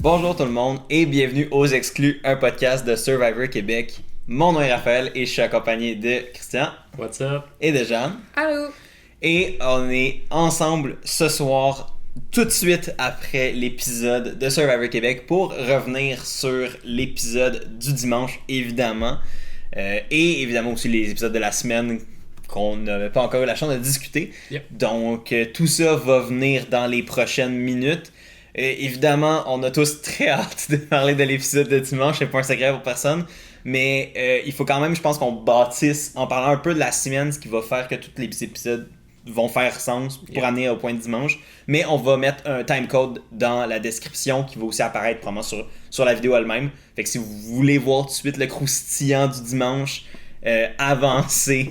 Bonjour tout le monde et bienvenue aux Exclus, un podcast de Survivor Québec. Mon nom est Raphaël et je suis accompagné de Christian. What's up? Et de Jeanne. Allô! Et on est ensemble ce soir, tout de suite après l'épisode de Survivor Québec, pour revenir sur l'épisode du dimanche, évidemment. Et évidemment aussi les épisodes de la semaine qu'on n'avait pas encore eu la chance de discuter. Yep. Donc tout ça va venir dans les prochaines minutes. Évidemment, on a tous très hâte de parler de l'épisode de dimanche, c'est pas un secret pour personne, mais il faut quand même, je pense, qu'on bâtisse en parlant un peu de la semaine, ce qui va faire que tous les épisodes vont faire sens pour amener au point de dimanche. Mais on va mettre un timecode dans la description qui va aussi apparaître probablement sur la vidéo elle-même. Fait que si vous voulez voir tout de suite le croustillant du dimanche, avancez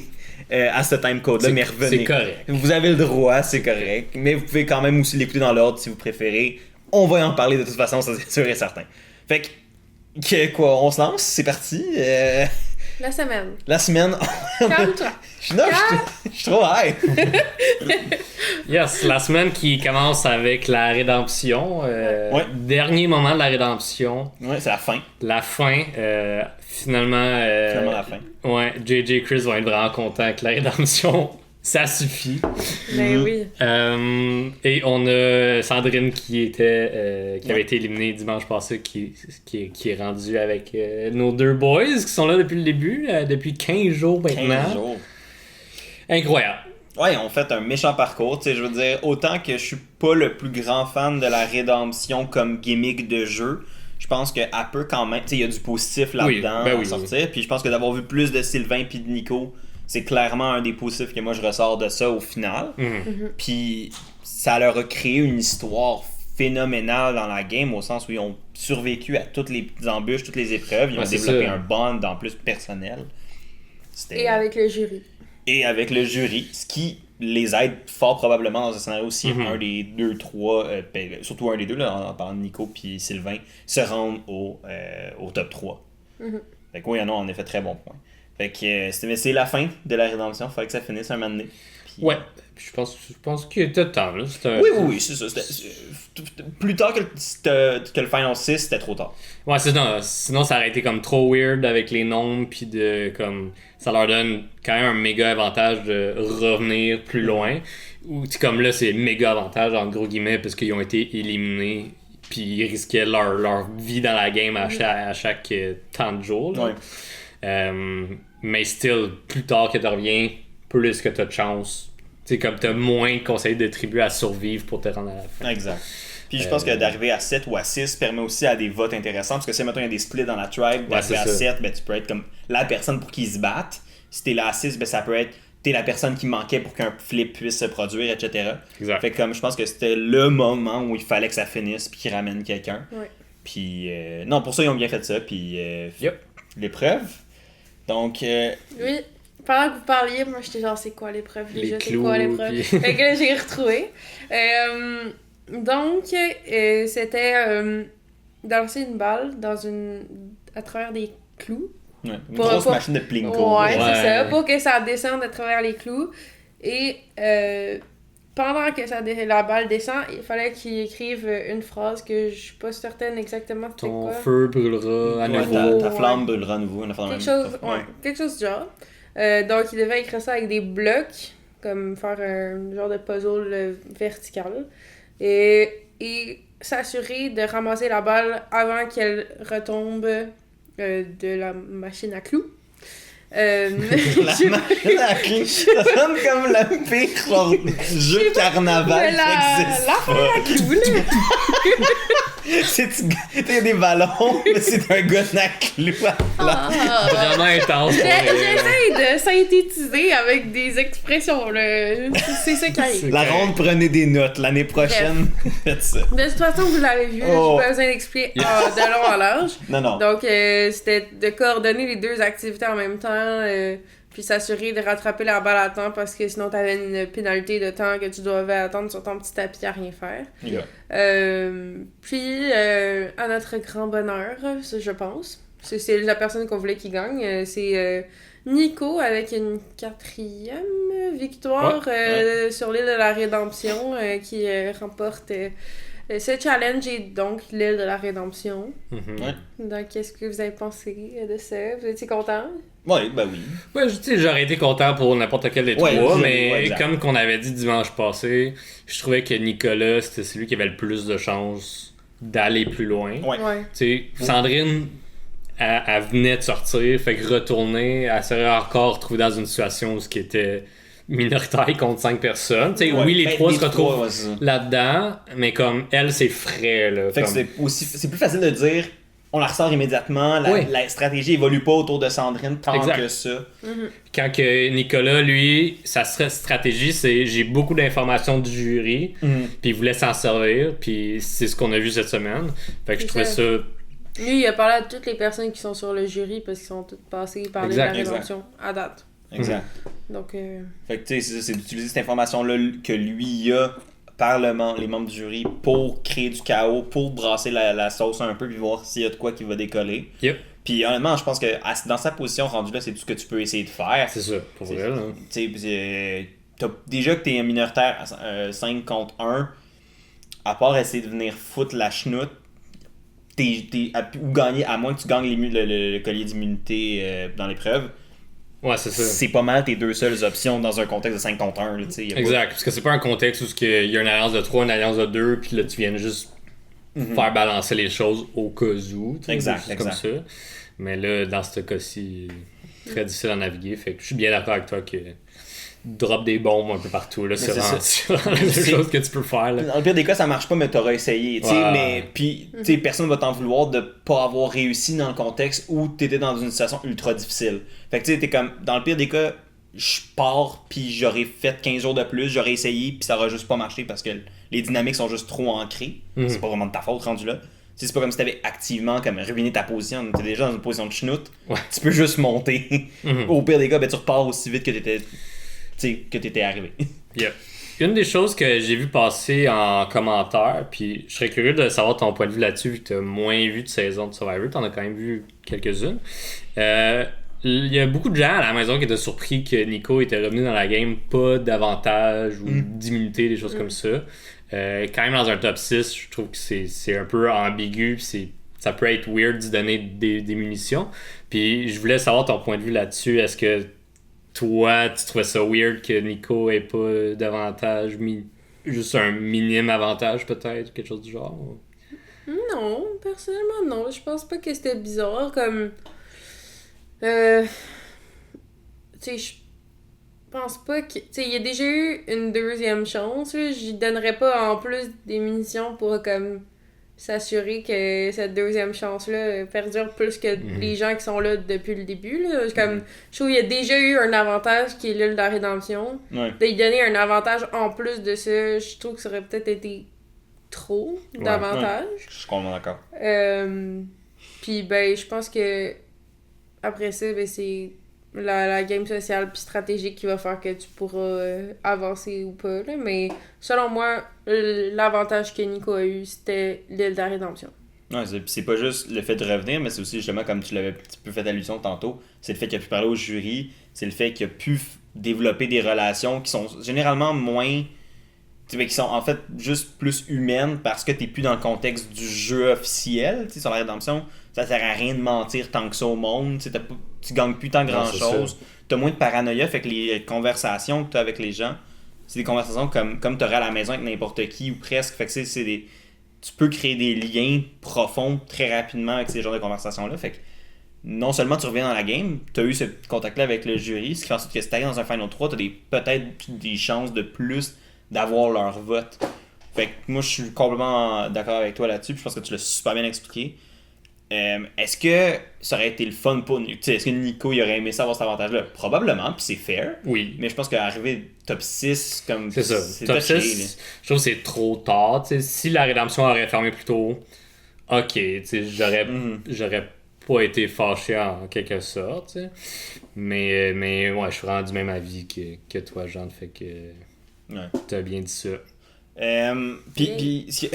à ce timecode-là, mais revenez. C'est correct. Vous avez le droit, c'est correct. Mais vous pouvez quand même aussi l'écouter dans l'ordre si vous préférez. On va en parler de toute façon, ça c'est sûr et certain. Fait que quoi, on se lance, c'est parti. La semaine. La semaine. Calme-toi. Je suis trop high. Yes, la semaine qui commence avec la rédemption. Ouais. Dernier moment de la rédemption. Ouais, c'est la fin. La fin. Finalement. Finalement la fin. Ouais, JJ Chris va être vraiment content que la rédemption. Ça suffit. Ben oui. Et on a Sandrine qui avait été éliminée dimanche passé, qui est rendue avec nos deux boys qui sont là depuis le début, depuis 15 jours maintenant. 15 jours. Incroyable. Ouais, on fait un méchant parcours. Tu sais, je veux dire, autant que je suis pas le plus grand fan de la rédemption comme gimmick de jeu, je pense qu'elle peut quand même. Tu sais, il y a du positif là-dedans à sortir. Puis je pense que d'avoir vu plus de Sylvain puis de Nico, c'est clairement un des positifs que moi je ressors de ça au final. Puis ça leur a créé une histoire phénoménale dans la game, au sens où ils ont survécu à toutes les embûches, toutes les épreuves. Ils ont développé un bond en plus personnel. Et avec le jury. Et avec le jury, ce qui les aide fort probablement dans un scénario aussi. Un des deux, trois, surtout un des deux, là, en parlant de Nico puis Sylvain, se rendent au top 3. Fait que oui, en effet très bon point. Fait que c'est la fin de la rédemption, il fallait que ça finisse un moment donné. Puis, ouais, je pense qu'il était temps. Là. Oui, c'est ça. Plus tard que le Final 6, c'était trop tard. Ouais, sinon ça aurait été comme trop weird avec les nombres, puis comme ça leur donne quand même un méga avantage de revenir plus loin. Ou comme là, c'est méga avantage en gros guillemets parce qu'ils ont été éliminés, puis ils risquaient leur vie dans la game à chaque temps de jours. Là. Ouais. Mais still, plus tard que tu reviens, plus que tu as de chance. Tu sais, comme tu as moins de conseils de tribu à survivre pour te rendre à la fin. Exact. Puis je pense que d'arriver à 7 ou à 6 permet aussi à des votes intéressants. Parce que si, mettons, il y a des splits dans la tribe, d'arriver à 7, ben, tu peux être comme la personne pour qui ils se battent. Si t'es là à 6, ben, ça peut être t'es la personne qui manquait pour qu'un flip puisse se produire, etc. Exact. Fait que comme je pense que c'était le moment où il fallait que ça finisse puis qu'ils ramènent quelqu'un. Ouais. Puis non, pour ça, ils ont bien fait ça. Puis l'épreuve. Donc. Oui. Pendant que vous parliez, moi j'étais genre c'est quoi l'épreuve? Les C'est clous, quoi l'épreuve? puis... Fait que là j'ai retrouvé. Donc c'était danser une balle à travers des clous. Ouais, une grosse machine de plinko. Ouais, c'est ça. Pour que ça descende à travers les clous. Et pendant que la balle descend, il fallait qu'il écrive une phrase que je suis pas certaine exactement c'était quoi. Ton feu brûlera à nouveau. Ta flamme brûlera à nouveau. Quelque chose du genre. Donc il devait écrire ça avec des blocs, comme faire un genre de puzzle vertical. Et s'assurer de ramasser la balle avant qu'elle retombe de la machine à clous. La machine à clous, ça sonne comme le pire jeu de carnaval qui existe. L'affaire à clous, là! Il y a des ballons, mais c'est un gun à clous. Vraiment intense. J'essaie de synthétiser avec des expressions, là. C'est ça qui arrive. La ronde, prenez des notes. L'année prochaine, faites ça. De toute façon, vous l'avez vu, j'ai pas besoin d'expliquer de long en large. Non. Donc, c'était de coordonner les deux activités en même temps, puis s'assurer de rattraper la balle à temps parce que sinon, t'avais une pénalité de temps que tu devais attendre sur ton petit tapis à rien faire. Puis, à notre grand bonheur, je pense, c'est la personne qu'on voulait qui gagne, c'est Nico avec une 4e victoire sur l'île de la Rédemption qui remporte Ce challenge est donc l'île de la rédemption. Mhm. Ouais. Donc, qu'est-ce que vous avez pensé de ça? Vous étiez content? Ouais, ben oui. Ouais, tu sais, j'aurais été content pour n'importe quel des Ouais, trois, ouais, mais exact. comme qu'on avait dit dimanche passé, je trouvais que Nicolas, c'était celui qui avait le plus de chances d'aller plus loin. Ouais. Ouais. Tu sais, Sandrine, elle venait de sortir, fait que retourner, elle serait encore retrouvée dans une situation où ce qui était minoritaire contre 5 personnes. Tu sais, Ouais. oui, les Ben, trois les se retrouvent trois, ouais, c'est ça. là-dedans, mais comme elle, c'est frais, là. Fait que comme- c'est plus facile de dire on la ressort immédiatement, Oui. la stratégie évolue pas autour de Sandrine tant Exact. que ça. Quand que Nicolas, lui, sa stratégie, c'est j'ai beaucoup d'informations du jury, puis il voulait s'en servir, puis c'est ce qu'on a vu cette semaine. Fait que je C'est trouvais ça. ça. Lui, il a parlé à toutes les personnes qui sont sur le jury parce qu'ils sont toutes passées par l'île de la Exact. rédemption à date. Exact. Donc, Fait que tu sais, c'est ça, c'est d'utiliser cette information-là que lui a par les membres du jury pour créer du chaos, pour brasser la sauce un peu, puis voir s'il y a de quoi qui va décoller. Yep, Puis honnêtement, je pense que dans sa position rendue là, c'est tout ce que tu peux essayer de faire. c'est ça, pour C'est- vrai, là. Tu sais, déjà que t'es un minoritaire à 5 contre 1, à part essayer de venir foutre la chenoute, ou gagner, à moins que tu gagnes le collier d'immunité dans l'épreuve, Ouais, c'est ça. c'est pas mal tes deux seules options dans un contexte de 5 contre 1. Là, tu sais, y a pas- Exact, parce que c'est pas un contexte où il y a une alliance de 3, une alliance de 2, puis là tu viens juste faire balancer les choses au cas où. Tu sais, Exact, des choses comme ça. Mais là, dans ce cas-ci, très difficile à naviguer. Fait que je suis bien d'accord avec toi que drop des bombes un peu partout. Là, c'est c'est vraiment les deux choses que tu peux faire. Là. Dans le pire des cas, ça marche pas, mais t'auras essayé. Tu sais, Ouais. mais puis, tu sais, personne va t'en vouloir de pas avoir réussi dans le contexte où t'étais dans une situation ultra difficile. Fait que tu sais, t'es comme, dans le pire des cas, je pars, puis j'aurais fait 15 jours de plus, j'aurais essayé, puis ça aurait juste pas marché parce que les dynamiques sont juste trop ancrées. C'est pas vraiment de ta faute rendu là. Tu sais, c'est pas comme si t'avais activement comme ruiné ta position. T'es déjà dans une position de chenoute. Ouais. Tu peux juste monter. Au pire des cas, ben, tu repars aussi vite que t'étais arrivé. Yep. Une des choses que j'ai vu passer en commentaire, puis je serais curieux de savoir ton point de vue là-dessus, vu que tu as moins vu de saison de Survivor, tu en as quand même vu quelques-unes. Il y a beaucoup de gens à la maison qui étaient surpris que Nico était revenu dans la game, pas d'avantage ou d'immunité, des choses comme ça. Quand même dans un top 6, je trouve que c'est un peu ambigu, puis ça peut être weird d'y donner des munitions. Puis je voulais savoir ton point de vue là-dessus. Est-ce que toi, tu trouvais ça weird que Nico ait pas d'avantage, juste un minime avantage peut-être, quelque chose du genre? non, personnellement, non. Je pense pas que c'était bizarre. Comme. Tu sais, je pense pas que. Tu sais, il y a déjà eu une deuxième chance. Là. J'y donnerais pas en plus des munitions pour, comme, s'assurer que cette deuxième chance-là perdure plus que les gens qui sont là depuis le début. Là. Comme, je trouve qu'il y a déjà eu un avantage qui est l'île de la rédemption. Ouais. De lui donner un avantage en plus de ça, je trouve que ça aurait peut-être été trop d'avantage. Je suis complètement d'accord. Puis ben je pense que après ça, ben c'est la game sociale puis stratégique qui va faire que tu pourras avancer ou pas. Là. Mais selon moi, l'avantage que Nico a eu, c'était l'île de la rédemption. Ouais, c'est pas juste le fait de revenir, mais c'est aussi justement, comme tu l'avais un petit peu fait allusion tantôt, c'est le fait qu'il a pu parler au jury, c'est le fait qu'il a pu développer des relations qui sont généralement moins... qui sont en fait juste plus humaines parce que t'es plus dans le contexte du jeu officiel. T'sais, sur la rédemption, ça sert à rien de mentir tant que ça au monde. Tu gagnes plus tant grand chose. T'as moins de paranoïa, fait que les conversations que t'as avec les gens, c'est des conversations comme t'aurais à la maison avec n'importe qui ou presque. Fait que tu peux créer des liens profonds très rapidement avec ces genres de conversations-là. Fait que non seulement tu reviens dans la game, t'as eu ce contact-là avec le jury, ce qui fait en sorte que si t'arrives dans un Final 3, t'as peut-être des chances de plus d'avoir leur vote. Fait que moi, je suis complètement d'accord avec toi là-dessus. Puis je pense que tu l'as super bien expliqué. Est-ce que ça aurait été le fun pour nous? Est-ce que Nico il aurait aimé ça avoir cet avantage-là? Probablement, puis c'est fair. Oui. Mais je pense qu'arriver top 6, comme C'est ça. c'est Top touché, 6, je trouve que c'est trop tard. T'sais, si la rédemption aurait fermé plus tôt, ok, j'aurais pas été fâché en quelque sorte. T'sais. Mais ouais, je suis vraiment du même avis que toi, Jean. Fait que t'as bien dit ça. Puis J'ai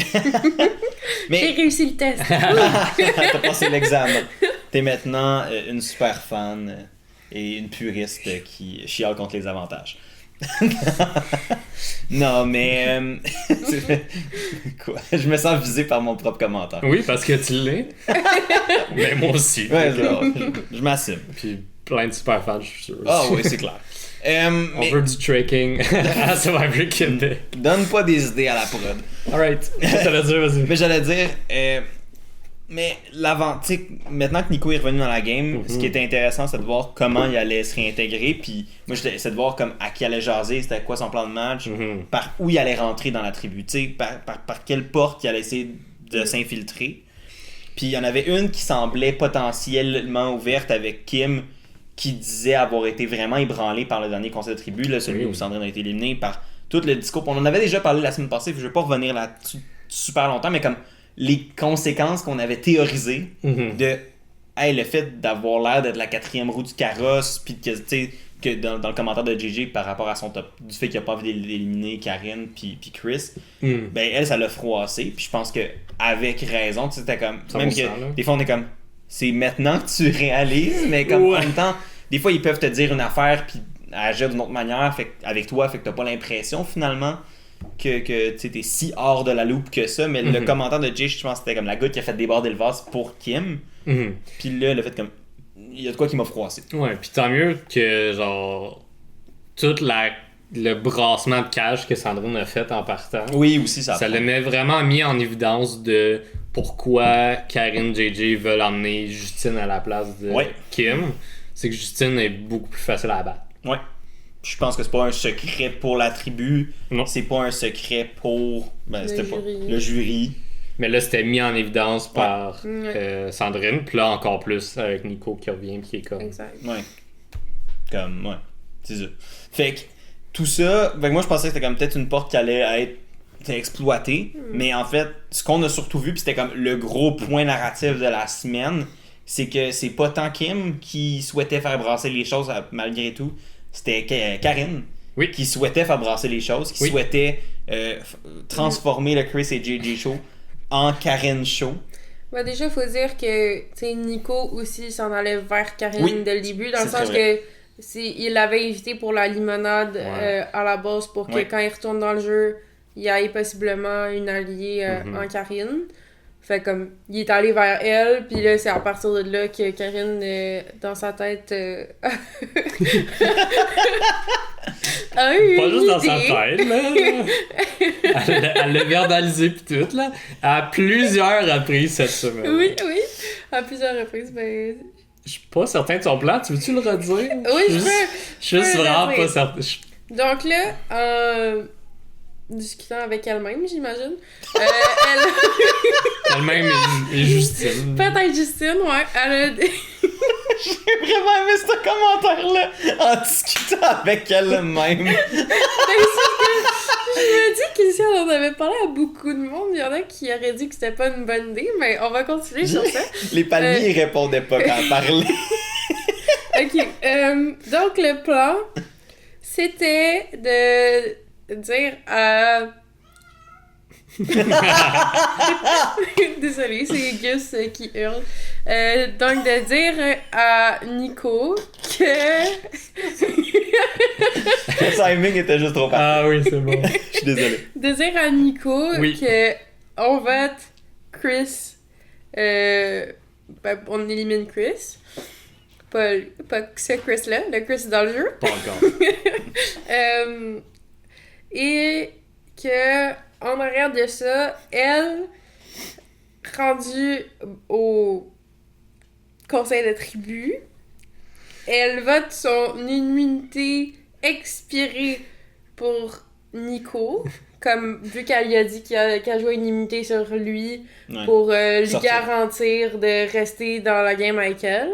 mais réussi le test. t'as passé l'examen. T'es maintenant une super fan et une puriste qui chiale contre les avantages. Non, mais... Quoi? Je me sens visé par mon propre commentaire. Oui, parce que tu l'es. Mais moi aussi. Ouais, je m'assume. Puis plein de super fans, je suis sûr. Ah oui, c'est clair. On veut du tracking à Survivor Québec. Donne pas des idées à la prod. Alright. J'allais dire, vas-y. Mais j'allais dire... mais maintenant que Nico est revenu dans la game, ce qui était intéressant, c'est de voir comment il allait se réintégrer. Puis moi, c'est de voir comme à qui il allait jaser, c'était quoi son plan de match, par où il allait rentrer dans la tribu, par quelle porte il allait essayer de s'infiltrer. Puis il y en avait une qui semblait potentiellement ouverte avec Kim, qui disait avoir été vraiment ébranlé par le dernier conseil de tribu, là, celui où Sandrine a été éliminée, par tout le discours. On en avait déjà parlé la semaine passée, je ne vais pas revenir là-dessus super longtemps, mais comme les conséquences qu'on avait théorisées de le fait d'avoir l'air d'être la quatrième roue du carrosse, puis que, tu sais, que dans le commentaire de JJ par rapport à son top, du fait qu'il n'a pas envie d'éliminer Karine puis Chris, ben elle, ça l'a froissé. Puis je pense que avec raison, tu sais, c'était comme. Même que des fois, on est comme. C'est maintenant que tu réalises, mais comme en même temps, des fois, ils peuvent te dire une affaire puis agir d'une autre manière avec toi, fait que t'as pas l'impression finalement que tu t'es si hors de la loupe que ça. Mais le commentaire de Jay, je pense que c'était comme la goutte qui a fait déborder le vase pour Kim. Puis là, le fait comme. Il y a de quoi qui m'a froissé. Ouais, puis tant mieux que genre tout le brassement de cage que Sandrine a fait en partant. Oui, aussi ça le met vraiment mis en évidence de pourquoi Karine JJ veulent emmener Justine à la place de Kim. C'est que Justine est beaucoup plus facile à abattre. Ouais. Je pense que c'est pas un secret pour la tribu. Non. C'est pas un secret pour le jury. Mais là, c'était mis en évidence par Sandrine. Puis là, encore plus avec Nico qui revient qui est comme... Exact. Ouais. Comme, ouais. C'est ça. Fait que tout ça... Fait que moi, je pensais que c'était comme peut-être une porte qui allait être exploitée. Mais en fait, ce qu'on a surtout vu, puis c'était comme le gros point narratif de la semaine, c'est que c'est pas tant Kim qui souhaitait faire brasser les choses malgré tout. C'était Karine qui souhaitait faire brasser les choses, qui souhaitait transformer le Chris et JJ Show en Karine Show. Bah déjà, il faut dire que Nico aussi s'en allait vers Karine dès le début, dans le sens que il l'avait invité pour la limonade à la base pour que quand il retourne dans le jeu, il y ait possiblement une alliée en Karine. Fait comme, il est allé vers elle, puis là, c'est à partir de là que Karine, dans sa tête, a eu pas une juste dans idée. sa tête, là. Elle l'a verbalisé pis tout, là. À plusieurs reprises cette semaine. Oui, à plusieurs reprises, ben... Je suis pas certain de son plan, tu veux-tu le redire? Oui, je peux. Je suis juste vraiment pas certain. Donc là, discutant avec elle-même, j'imagine. Elle-même et Justine. Peut-être Justine, ouais. Elle a... J'ai vraiment aimé ce commentaire-là en discutant avec elle-même. Je me dis que si on en avait parlé à beaucoup de monde, il y en a qui auraient dit que c'était pas une bonne idée, mais on va continuer sur ça. Les palmiers, ils répondaient pas quand elle parlait. Ok. Donc, le plan, c'était de dire à... Désolée, c'est Gus qui hurle. Donc, de dire à Nico que... Le timing était juste trop parfait. Ah oui, c'est bon. Je suis désolé. De dire à Nico que on vote Chris... on élimine Chris. Pas ce Chris-là, le Chris dans le jeu. Pas encore. Et que en arrière de ça, elle, rendue au conseil de tribu, elle vote son immunité expirée pour Nico, comme vu qu'elle lui a dit qu'elle jouait une immunité sur lui pour lui garantir de rester dans la game avec elle.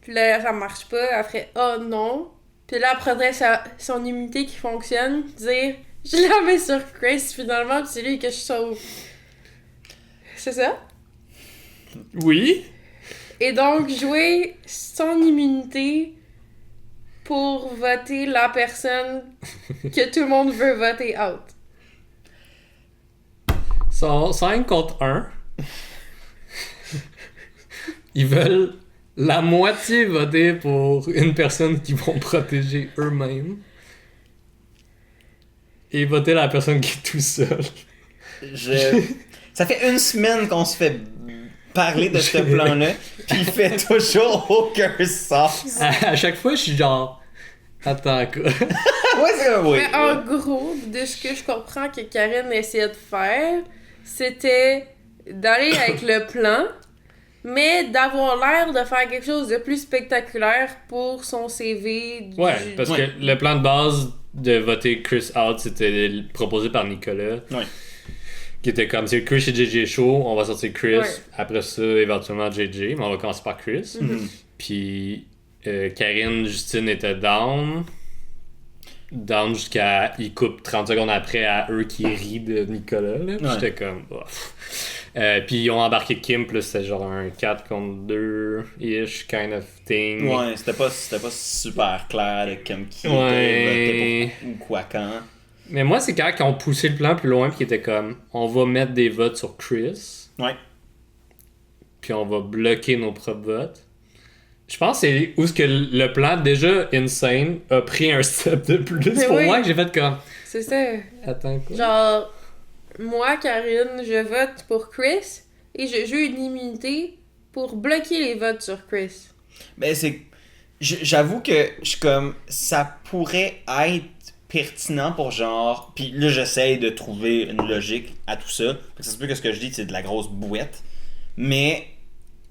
Puis là, ça marche pas, elle ferait « Oh non ». Puis là, elle prendrait son immunité qui fonctionne, dire « Je la mets sur Chris finalement, puis c'est lui que je sauve. » C'est ça? Oui. Et donc, jouer son immunité pour voter la personne que tout le monde veut voter out. Sont 5 contre 1. Ils veulent la moitié voter pour une personne qu'ils vont protéger eux-mêmes. et voter la personne qui est tout seul. Ça fait une semaine qu'on se fait parler de ce plan-là, puis il fait toujours aucun sens. À chaque fois, je suis genre... Attends, quoi? Ouais, c'est oui. Mais en gros, de ce que je comprends que Karen essayait de faire, c'était d'aller avec le plan, mais d'avoir l'air de faire quelque chose de plus spectaculaire pour son CV. Ouais, parce que le plan de base de voter Chris out, c'était proposé par Nicolas. Ouais. Qui était comme, c'est Chris et JJ Show, on va sortir Chris, Ouais. après ça, éventuellement JJ, mais on va commencer par Chris. Mhm. Puis Karine, Justine était down. Down jusqu'à, ils coupent 30 secondes après à eux qui rient de Nicolas. Là. Puis Ouais. j'étais comme, puis ils ont embarqué Kim, plus c'était genre un 4 contre 2-ish kind of thing. Ouais, c'était pas super clair de comme qui Ouais. était voté pour ou quoi quand. Mais moi, c'est quand ils ont poussé le plan plus loin, puis qu'ils étaient comme, on va mettre des votes sur Chris, Ouais. puis on va bloquer nos propres votes. Je pense que c'est où ce que le plan déjà insane a pris un step de plus Mais pour oui. moi, que j'ai fait comme, C'est ça. attends quoi. Genre, moi, Karine, je vote pour Chris et j'ai une immunité pour bloquer les votes sur Chris. Ben c'est. J'avoue que je suis comme. Ça pourrait être pertinent pour genre. Puis là, j'essaye de trouver une logique à tout ça. Parce que ça se peut que ce que je dis, c'est de la grosse bouette. Mais.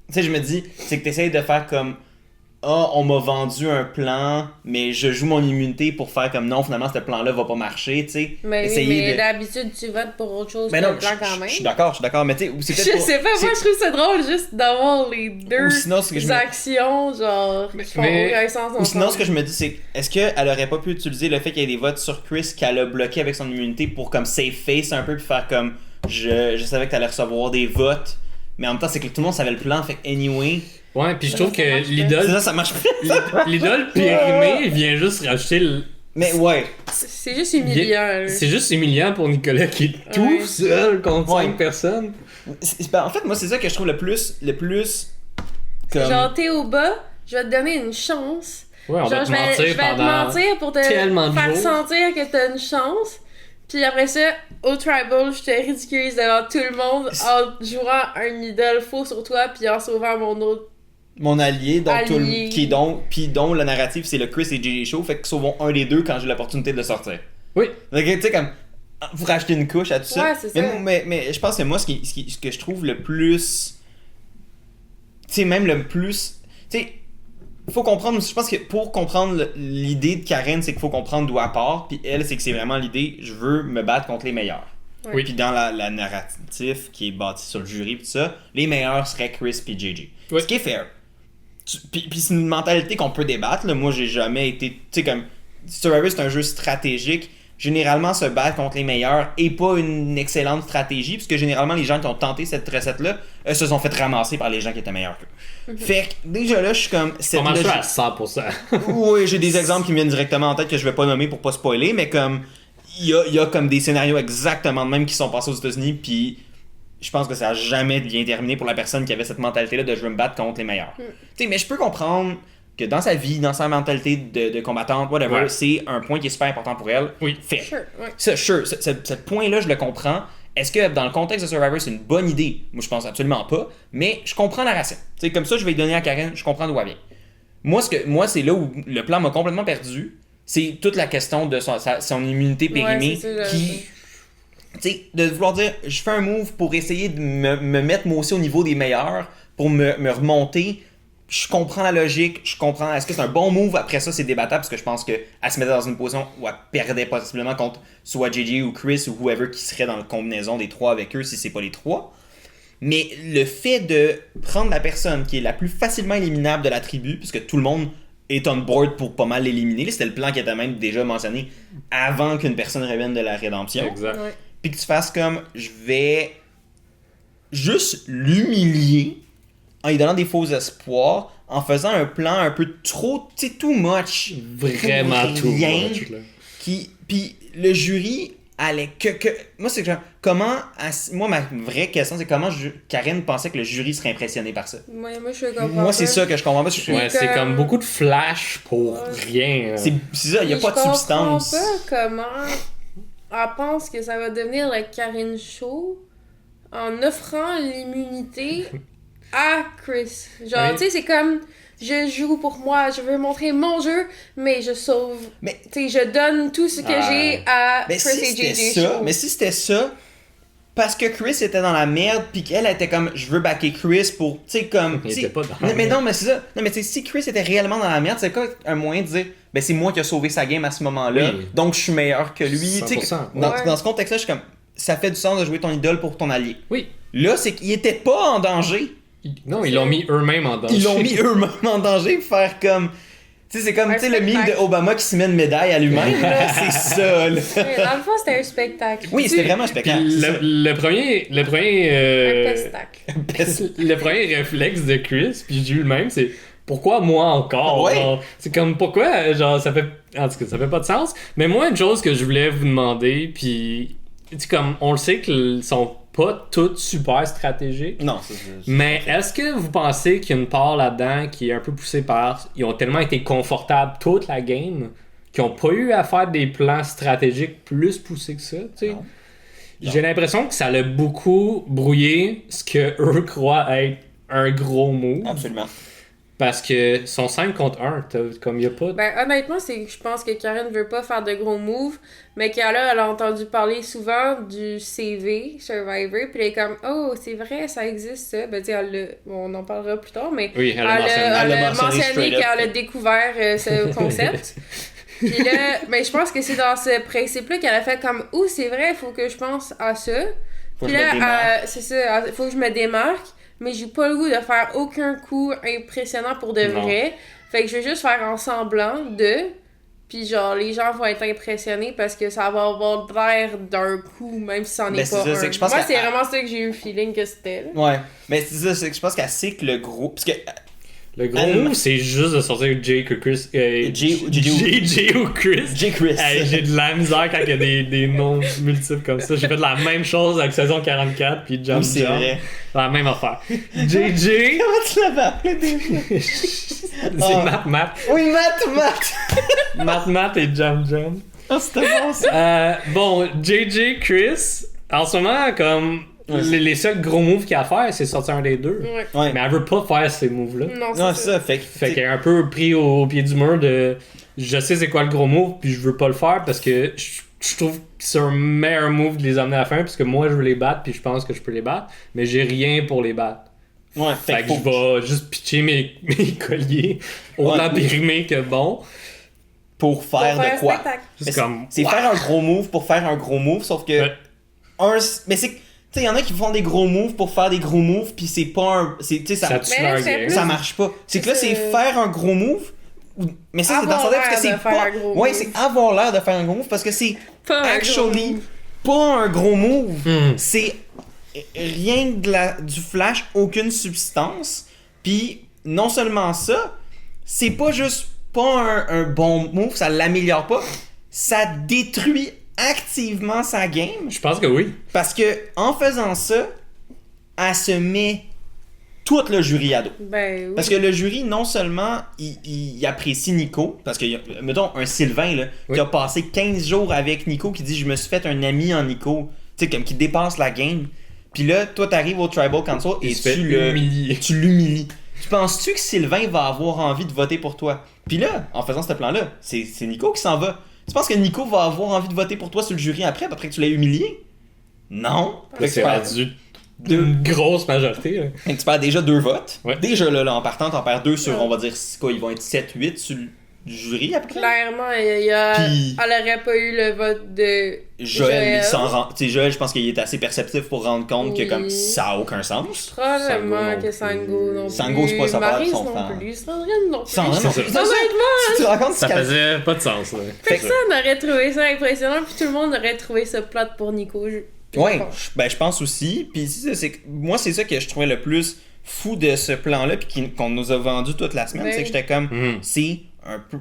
Tu sais, je me dis, c'est que t'essayes de faire comme. Ah, on m'a vendu un plan, mais je joue mon immunité pour faire comme non, finalement, ce plan-là va pas marcher, tu sais. Mais, oui, Essayer mais de- d'habitude, tu votes pour autre chose Ben que non, le plan quand même. je suis d'accord, mais tu sais, c'est Je peut-être pour- sais pas, c'est- moi je trouve ça drôle juste d'avoir les deux Ou sinon, ce que je me- actions, genre, qui font mais- aucun sens Ou sinon, ensemble. ce que je me dis, c'est est-ce qu'elle aurait pas pu utiliser le fait qu'il y ait des votes sur Chris qu'elle a bloqué avec son immunité pour comme save face un peu, puis faire comme je savais que t'allais recevoir des votes, mais en même temps, c'est que tout le monde savait le plan, fait que anyway. Ouais, puis je trouve Ça marche que pas. l'idole, Ça marche pas. l'idole périmée vient juste rajouter le... Mais ouais. C'est juste humiliant. là. C'est juste humiliant pour Nicolas qui est tout Ouais. seul contre Ouais. 5 personnes. Ben, en fait, moi, c'est ça que je trouve le plus C'est comme. genre, t'es au bas, je vais te donner une chance. Ouais, on va Genre, te je mentir vais te pendant... mentir pour te tellement de faire jours. sentir que t'as une chance. Puis après ça, au tribal, je te ridiculise devant tout le monde en jouant un idole faux sur toi puis en sauvant mon autre. Mon allié, donc tout Allié. qui est donc, puis dont le narratif c'est le Chris et JJ Show, fait que sauvons un des deux quand j'ai l'opportunité de le sortir. Oui. Donc, tu sais, comme, vous rachetez une couche à tout ça. Ouais, c'est ça. Mais je pense que moi, ce que je trouve le plus. Tu sais, même le plus. Tu sais, faut comprendre. Je pense que pour comprendre l'idée de Karen, c'est qu'il faut comprendre d'où elle part. Puis elle, c'est que c'est vraiment l'idée, je veux me battre contre les meilleurs. Ouais. Oui. Puis dans la narratif qui est bâti sur le jury, puis tout ça, les meilleurs seraient Chris puis JJ. Oui. Ce qui est fair. Puis c'est une mentalité qu'on peut débattre. Là. Moi, j'ai jamais été. Tu sais, comme. Survivor, c'est un jeu stratégique. Généralement, se battre contre les meilleurs est pas une excellente stratégie, puisque généralement, les gens qui ont tenté cette recette-là se sont fait ramasser par les gens qui étaient meilleurs qu'eux. Fait que, déjà là, je suis comme. On marche à 100%. Oui, j'ai des exemples qui me viennent directement en tête que je vais pas nommer pour pas spoiler, mais comme. Il y a comme des scénarios exactement de même qui sont passés aux États-Unis, puis je pense que ça a jamais bien terminé pour la personne qui avait cette mentalité-là de je veux me battre contre les meilleurs. Tu sais, mais je peux comprendre que dans sa vie, dans sa mentalité de combattante, whatever, Ouais. c'est un point qui est super important pour elle. Oui. Fait. Sure, ouais. Ça, sure, ce point-là, je le comprends. Est-ce que dans le contexte de Survivor, c'est une bonne idée? Moi, je pense absolument pas. Mais je comprends la racine. Tu sais, comme ça, je vais donner à Karen, je comprends d'où elle vient. Moi, c'est là où le plan m'a complètement perdu. C'est toute la question de son immunité périmée Ouais, c'est ça, qui. Tu sais, de vouloir dire, je fais un move pour essayer de me mettre moi aussi au niveau des meilleurs, pour me remonter. Je comprends la logique, je comprends. Est-ce que c'est un bon move? Après ça, c'est débattable parce que je pense qu'elle se mettait dans une position où elle perdait possiblement contre soit JJ ou Chris ou whoever qui serait dans la combinaison des trois avec eux si c'est pas les trois. Mais le fait de prendre la personne qui est la plus facilement éliminable de la tribu, puisque tout le monde est on board pour pas mal l'éliminer, c'était le plan qui était même déjà mentionné avant qu'une personne revienne de la rédemption. Exact. Ouais. Puis que tu fasses comme je vais juste l'humilier en lui donnant des faux espoirs, en faisant un plan un peu trop, tu sais, too much. Vraiment pour tout. rien. much, là. Puis le jury allait moi c'est que genre, comment moi ma vraie question c'est comment Karen pensait que le jury serait impressionné par ça. Moi, je comprends Moi c'est pas. ça que je comprends pas. Je suis Ouais, c'est comme- comme beaucoup de flash pour Ouais. rien. c'est ça, il y a Puis pas de je substance. comprends pas comment elle pense que ça va devenir le Karine Show en offrant l'immunité à Chris. Genre, Oui. tu sais, c'est comme, je joue pour moi, je veux montrer mon jeu, mais je sauve. Mais- Tu sais, je donne tout ce que j'ai à Mais Chris si et c'était JJ ça, Show. mais si c'était ça, parce que Chris était dans la merde, puis qu'elle était comme, je veux backer Chris pour, tu sais, comme... Il si- était pas dans la Non, mais merde. non, mais c'est ça. Non, mais tu sais, si Chris était réellement dans la merde, c'est quoi un moyen de dire, ben c'est moi qui ai sauvé sa game à ce moment-là, Oui. donc je suis meilleur que lui. Tu sais, 100%, dans, ouais. dans ce contexte-là, je suis comme, ça fait du sens de jouer ton idole pour ton allié. Oui. Là, c'est qu'ils étaient pas en danger. Non, ils l'ont mis eux-mêmes en danger. Ils l'ont mis eux-mêmes en danger pour faire comme... Tu sais, c'est comme, Un tu sais, le mime spectacle. de Obama qui se met une médaille à lui-même, là, c'est ça, là. Mais dans le fond, c'était un spectacle. Oui, c'était vraiment un Puis spectacle. c'est ça. le premier... Un pestacle. Le premier réflexe de Chris, puis j'ai eu le même, c'est pourquoi moi encore? Ouais. Genre, c'est comme pourquoi, genre, ça fait. En tout cas, ça fait pas de sens. Mais moi, une chose que je voulais vous demander, puis. Tu sais, comme, on le sait qu'ils sont pas toutes super stratégiques. Non, c'est... Mais est-ce que vous pensez qu'il y a une part là-dedans qui est un peu poussée par. Ils ont tellement été confortables toute la game qu'ils ont pas eu à faire des plans stratégiques plus poussés que ça, tu sais? Non. J'ai l'impression que ça l'a beaucoup brouillé ce que eux croient être un gros move. Absolument. Parce que son 5 contre 1, comme il y a pas. Ben, honnêtement, c'est je pense que Karen veut pas faire de gros moves, mais qu'elle elle a entendu parler souvent du CV, Survivor, puis elle est comme, oh, c'est vrai, ça existe ça. Ben, tu sais, on en parlera plus tard, mais Oui, elle a mentionné. elle Elle a l'a mentionné mentionné straight up. qu'elle a découvert ce concept. Puis là, ben, je pense que c'est dans ce principe-là qu'elle a fait comme, oh, c'est vrai, il faut que je pense à ça. Faut Puis que je me là, démarque. c'est ça, il faut que je me démarque, mais j'ai pas le goût de faire aucun coup impressionnant pour de Non. vrai. Fait que je vais juste faire en semblant de. Puis genre, les gens vont être impressionnés parce que ça va avoir l'air d'un coup, même si c'en Ben, est c'est pas ça, un. c'est que je pense Moi, qu'elle- c'est vraiment ça que j'ai eu le feeling que c'était. là. Ouais. Mais c'est ça, c'est que je pense qu'elle sait que le gros... Parce que... Le gros Elle- move, c'est juste de sortir Jake ou Chris. J ou Chris. J. Chris. Hey, j'ai de la misère quand il y a des noms multiples comme ça. J'ai fait la même chose avec saison 44 puis Jump Oui, c'est Jump. vrai. La même affaire. JJ, Comment tu l'avais appelé déjà? c'est Matt. Oui, Matt! Matt et Jump Jump. Ah, c'était bon, ça. Bon, JJ, Chris, en ce moment, comme Ouais. les seuls gros moves qu'il y a à faire, c'est sortir un des deux. Ouais. Ouais. Mais elle veut pas faire ces moves-là. Non, Non, c'est c'est ça. ça. Fait que... Fait qu'elle est un peu pris au pied du mur de je sais c'est quoi le gros move, puis je veux pas le faire parce que je trouve que c'est un meilleur move de les amener à la fin, parce que moi je veux les battre, puis je pense que je peux les battre, mais j'ai rien pour les battre. Ouais, Fait que faut- je vais juste pitcher mes colliers, autant Ouais. périmés que bon. Pour faire Pour faire de un quoi? spectacle. Mais comme, c'est wow. faire un gros move pour faire un gros move, sauf que... Ouais. Mais c'est... Tu sais, il y en a qui font des gros moves pour faire des gros moves, puis c'est pas un... Tu sais, Ça ça, tue Mais là, leur c'est game. plus- ça marche pas. C'est que là, c'est C'est- faire un gros move... Mais ça, c'est dans Avoir son tête parce que l'air c'est de faire pas... un gros Ouais, move. c'est avoir l'air de faire un gros move parce que c'est Pas un actually gros move. pas un gros move. Hmm. C'est rien du flash, aucune substance. Puis non seulement ça, c'est pas juste pas un bon move, ça l'améliore pas, ça détruit activement sa game Je pense que oui. parce que en faisant ça, elle se met tout le jury à dos. Ben oui. Parce que le jury, non seulement il apprécie Nico, parce que, mettons, un Sylvain là, Oui. qui a passé 15 jours avec Nico, qui dit je me suis fait un ami en Nico, tu sais, comme qui dépasse la game. Puis là, toi, t'arrives au Tribal Council et Il se fait tu humilier. tu l'humilies. Tu penses-tu que Sylvain va avoir envie de voter pour toi? Puis là, en faisant ce plan-là, c'est Nico qui s'en va. Tu penses que Nico va avoir envie de voter pour toi sur le jury après que tu l'as humilié? Non. Fait que C'est tu perds- rendu une grosse majorité. Là. fait que tu perds déjà 2 votes. Ouais. Déjà là, en partant, t'en perds 2 sur, Ouais. on va dire, quoi, ils vont être 7-8 sur le jury après. Clairement, il y a... Puis- elle aurait pas eu le vote de Joël, il s'en rend. Tu sais, Joël, je pense qu'il est assez perceptif pour rendre compte que Oui. comme ça a aucun sens. Probablement Sango non que Sango non plus. Sango, c'est pas sa part, Maryse son non frère. plus. Sandrine non plus. Sandrine non plus. Honnêtement, Tu te rends compte Ça qu'elle- faisait pas de sens. Là. personne n'aurait trouvé ça impressionnant, puis tout le monde aurait trouvé ça plate pour Nico. Ouais, je pense aussi. Puis moi, c'est ça que je trouvais le plus fou de ce plan-là, puis qu'on nous a vendu toute la semaine, Ouais. c'est que j'étais comme, Mhm.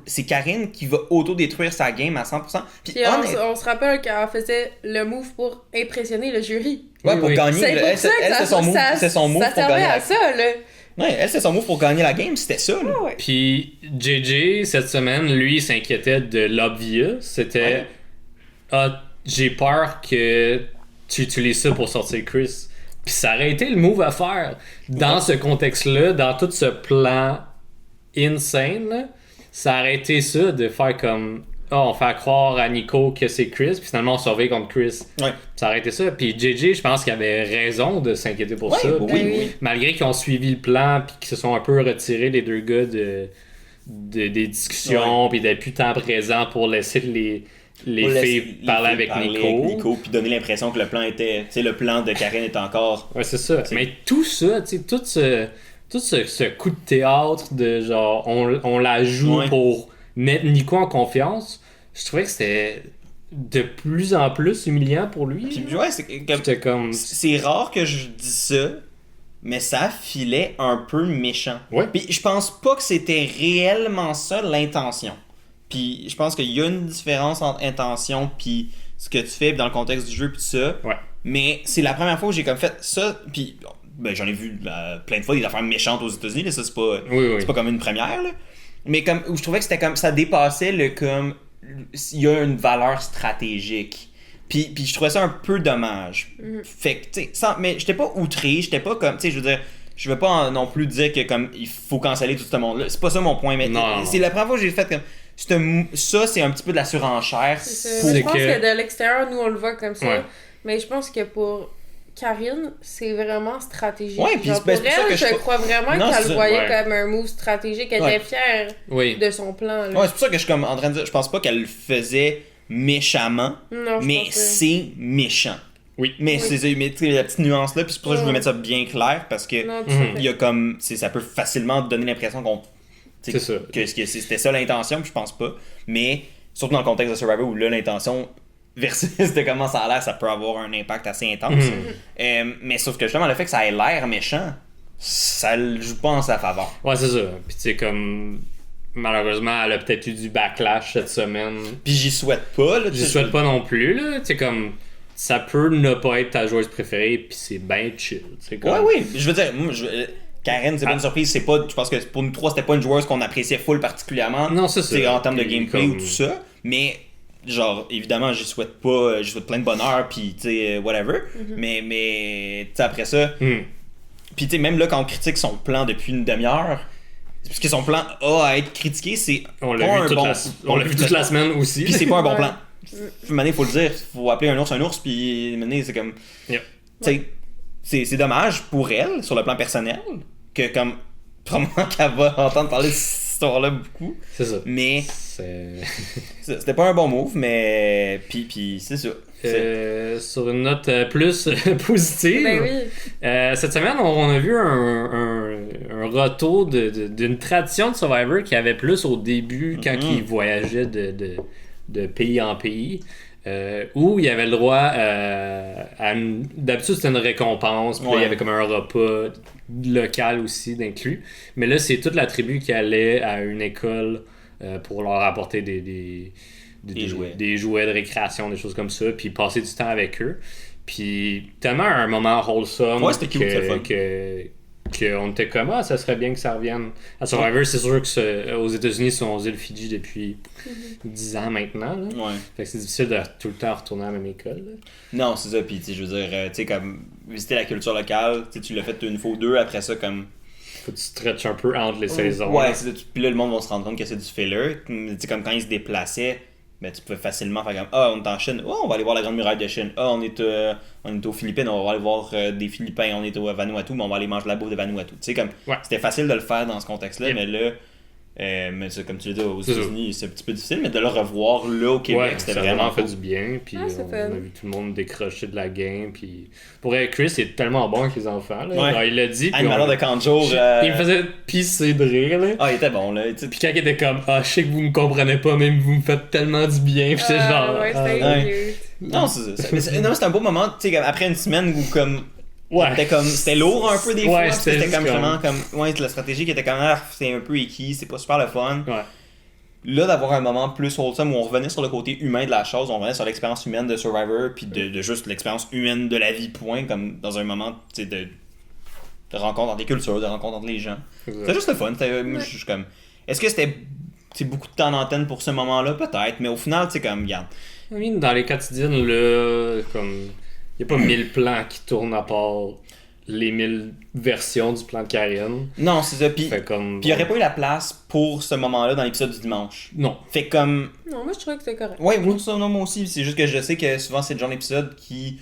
c'est Karine qui va auto-détruire sa game à 100%. Puis Puis on se rappelle qu'elle faisait le move pour impressionner le jury. ouais, Oui, pour oui. gagner. C'est pour Elle, ça que c'est son move, c'est son move ça pour servait gagner à la... ça, là. Ouais, elle, c'est son move pour gagner la game, c'était ça. Là. Ah ouais. Puis JJ, cette semaine, lui, il s'inquiétait de l'obvious. C'était Ouais. ah, j'ai peur que tu utilises ça pour sortir Chris. Puis ça aurait été le move à faire. Dans ce contexte-là, dans tout ce plan insane, là, ça aurait été ça de faire comme on fait croire à Nico que c'est Chris, puis finalement on surveille contre Chris. Ouais. Ça aurait été ça. Puis JJ, je pense qu'il avait raison de s'inquiéter pour ça. Oui. Malgré qu'ils ont suivi le plan, puis qu'ils se sont un peu retirés, les deux gars, des discussions, puis d'être plus temps présent pour laisser les filles parler avec Nico. Puis donner l'impression que le plan était. Tu sais, le plan de Karen est encore. Ouais, c'est ça. Mais tout ça, tu sais, tout ce coup de théâtre de genre, on la joue pour mettre Nico en confiance, je trouvais que c'était de plus en plus humiliant pour lui. Puis ouais, c'est comme. C'est rare que je dis ça, mais ça filait un peu méchant. Ouais. Puis je pense pas que c'était réellement ça l'intention. Puis je pense qu'il y a une différence entre intention puis ce que tu fais dans le contexte du jeu puis tout ça. Ouais. Mais c'est la première fois que j'ai comme fait ça, puis ben, j'en ai vu plein de fois des affaires méchantes aux États-Unis, là, ça c'est pas c'est pas comme une première là. Mais comme où je trouvais que c'était comme ça dépassait le comme il y a une valeur stratégique. Puis je trouvais ça un peu dommage. Fait que tu sais mais j'étais pas outré, j'étais pas comme tu sais je veux dire je veux pas non plus dire que comme il faut canceller tout ce monde là, c'est pas ça mon point, mais c'est la première fois que j'ai fait comme ça, c'est un petit peu de la surenchère. Je pense que de l'extérieur, nous, on le voit comme ça. Mais je pense que pour Karine, c'est vraiment stratégique. Ouais, puis pour elle, je crois vraiment qu'elle le voyait comme un move stratégique. Elle était fière de son plan. Là. Ouais, c'est pour ça que je suis comme en train de dire, je pense pas qu'elle le faisait méchamment, mais c'est méchant. Oui. Mais c'est la petite nuance là, puis c'est pour ça que je veux mettre ça bien clair, parce que il y a comme, ça peut facilement donner l'impression qu'on c'est ça. Que c'était ça l'intention, puis je pense pas. Mais surtout dans le contexte de Survivor où là l'intention versus de comment ça a l'air, ça peut avoir un impact assez intense. Mais sauf que justement le fait que ça ait l'air méchant, ça le joue pas en sa faveur. Ouais, c'est ça. Puis tu sais comme malheureusement elle a peut-être eu du backlash cette semaine. Puis j'y souhaite pas. J'y souhaite pas non plus là. Tu sais comme ça peut ne pas être ta joueuse préférée, puis c'est ben chill. Comme... Ouais, oui. Je veux dire, moi, Karen, c'est pas une surprise, c'est pas. Je pense que pour nous trois, c'était pas une joueuse qu'on appréciait full particulièrement. Non, c'est ça. En termes de gameplay ou tout ça. Mais, genre, évidemment, j'y souhaite pas. J'y souhaite plein de bonheur, pis, tu sais, whatever. Mais tu sais, après ça. Pis, tu sais, même là, quand on critique son plan depuis une demi-heure, c'est parce que son plan a à être critiqué, c'est. On l'a vu toute la semaine aussi. Pis c'est pas un bon plan. Il faut le dire, faut appeler un ours, puis maintenant, c'est comme. Yep. Tu sais, c'est dommage pour elle, sur le plan personnel, que comme. Probablement qu'elle va entendre parler de cette histoire-là beaucoup. C'est ça. Mais. C'était pas un bon move, mais. Puis c'est ça. Sur une note plus positive, ben oui. Cette semaine, on a vu un retour d'une tradition de Survivor qu'il y avait plus au début quand il voyageait de pays en pays. Où il y avait le droit à d'habitude c'était une récompense, puis il y avait comme un repas local aussi d'inclus, mais là c'est toute la tribu qui allait à une école pour leur apporter des jouets de récréation, des choses comme ça, puis passer du temps avec eux, puis tellement un moment wholesome qu'on était comme ça serait bien que ça revienne à Survivor. C'est sûr que aux États-Unis ils sont aux îles Fidji depuis 10 ans maintenant là. Fait que c'est difficile de tout le temps retourner à la même école là. Non, c'est ça. Puis je veux dire, tu sais, comme visiter la culture locale, tu l'as fait une fois ou deux, après ça comme faut que tu stretches un peu entre les saisons. Ouais, puis là le monde va se rendre compte que c'est du filler. Tu sais, comme quand ils se déplaçaient, ben, tu pouvais facilement faire comme on est en Chine, on va aller voir la Grande Muraille de Chine, on est aux Philippines, on va aller voir des Philippins, on est au Vanuatu, mais on va aller manger la bouffe de Vanuatu. Tu sais, comme c'était facile de le faire dans ce contexte-là, mais là, mais ça, comme tu l'as dit, aux États-Unis, c'est un petit peu difficile, mais de le revoir là au Québec, c'était vraiment fait du bien, puis on a vu tout le monde décrocher de la game, puis pour elle, Chris il est tellement bon avec les enfants, là. Alors, il l'a dit, puis de camp de jour, il me faisait pisser de rire, là. Il était bon, là. Puis quand il était comme je sais que vous me comprenez pas, mais vous me faites tellement du bien, puis c'est genre non, c'est un beau moment, tu sais, après une semaine où comme c'était lourd un peu des fois, c'était comme vraiment comme la stratégie qui était comme c'est un peu équis, c'est pas super le fun. Là d'avoir un moment plus wholesome où on revenait sur le côté humain de la chose, on revenait sur l'expérience humaine de Survivor, puis de juste l'expérience humaine de la vie, point, comme dans un moment de rencontre entre les cultures, de rencontre entre les gens. C'était juste le fun. Je suis comme, est-ce que c'était c'est beaucoup de temps d'antenne pour ce moment-là, peut-être, mais au final, tu sais, comme, regarde. Oui, dans les quotidiennes, là, comme. Il n'y a pas 1000 plans qui tournent à part les 1000 versions du plan de Karine. Non, c'est ça. Puis comme. il n'y aurait pas eu la place pour ce moment-là dans l'épisode du dimanche. Non. Fait comme. Non, moi je trouvais que c'était correct. Ouais, moi aussi. C'est juste que je sais que souvent, c'est le genre d'épisodes qui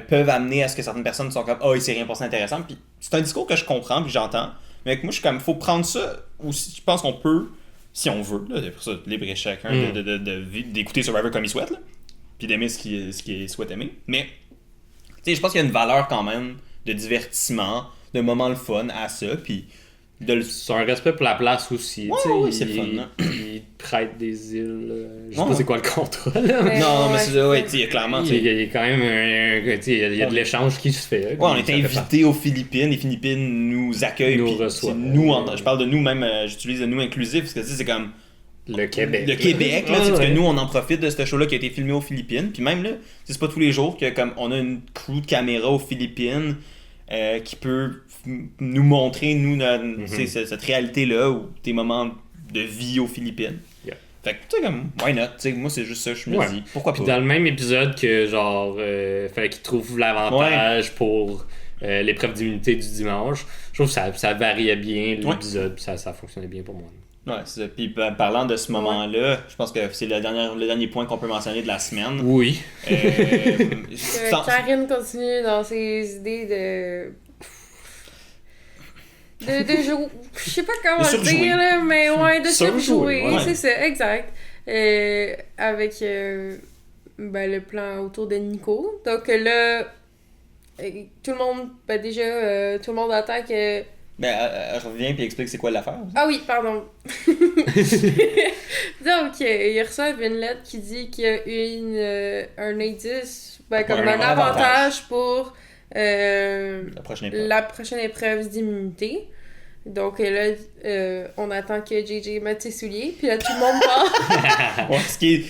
peuvent amener à ce que certaines personnes sont comme, il s'est rien passé intéressant. Puis c'est un discours que je comprends, puis j'entends. Mais moi, je suis comme, faut prendre ça aussi. Je pense qu'on peut, si on veut, là, pour ça, libre et chacun d'écouter Survivor comme il souhaite, là, puis d'aimer ce qu'il souhaite aimer. Mais, tu sais, je pense qu'il y a une valeur quand même de divertissement, de moments le fun à ça, puis c'est un respect pour la place aussi. Ouais, oui, c'est le fun. Hein? Il prête des îles. Je sais pas c'est quoi le contrat. Là, non, mais c'est ça, ouais, tu sais, clairement. Il y a quand même il y a de l'échange qui se fait. Ouais, on est invités aux Philippines. Les Philippines nous accueillent. Nous reçoivent. Je parle de nous même, j'utilise le nous inclusif parce que c'est comme. Le Québec. Le Québec, là, parce que nous, on en profite de ce show-là qui a été filmé aux Philippines. Puis même là, c'est pas tous les jours que comme on a une crew de caméra aux Philippines qui peut nous montrer, nous, cette réalité-là ou des moments de vie aux Philippines. Yeah. Fait que, tu sais, comme, why not? T'sais, moi, c'est juste ça, je me dis. Pourquoi pas? Puis dans le même épisode que, genre, fallait qu'il trouve l'avantage pour l'épreuve d'immunité du dimanche, je trouve que ça variait bien l'épisode, puis ça fonctionnait bien pour moi. Ouais, c'est ça. Puis parlant de ce moment-là, je pense que c'est le dernier point qu'on peut mentionner de la semaine. Oui. Karine continue dans ses idées de jouer. Je sais pas comment le dire, là, mais ouais, de surjouer. Ouais. C'est ça, exact. Avec le plan autour de Nico. Donc là, tout le monde, tout le monde attaque. Elle revient et explique c'est quoi l'affaire. Ah oui, pardon. Donc, il reçoit une lettre qui dit qu'il y a un indice, comme un avantage pour la prochaine épreuve d'immunité. Donc là, on attend que JJ mette ses souliers, puis là, tout le monde part. Ouais, ce qui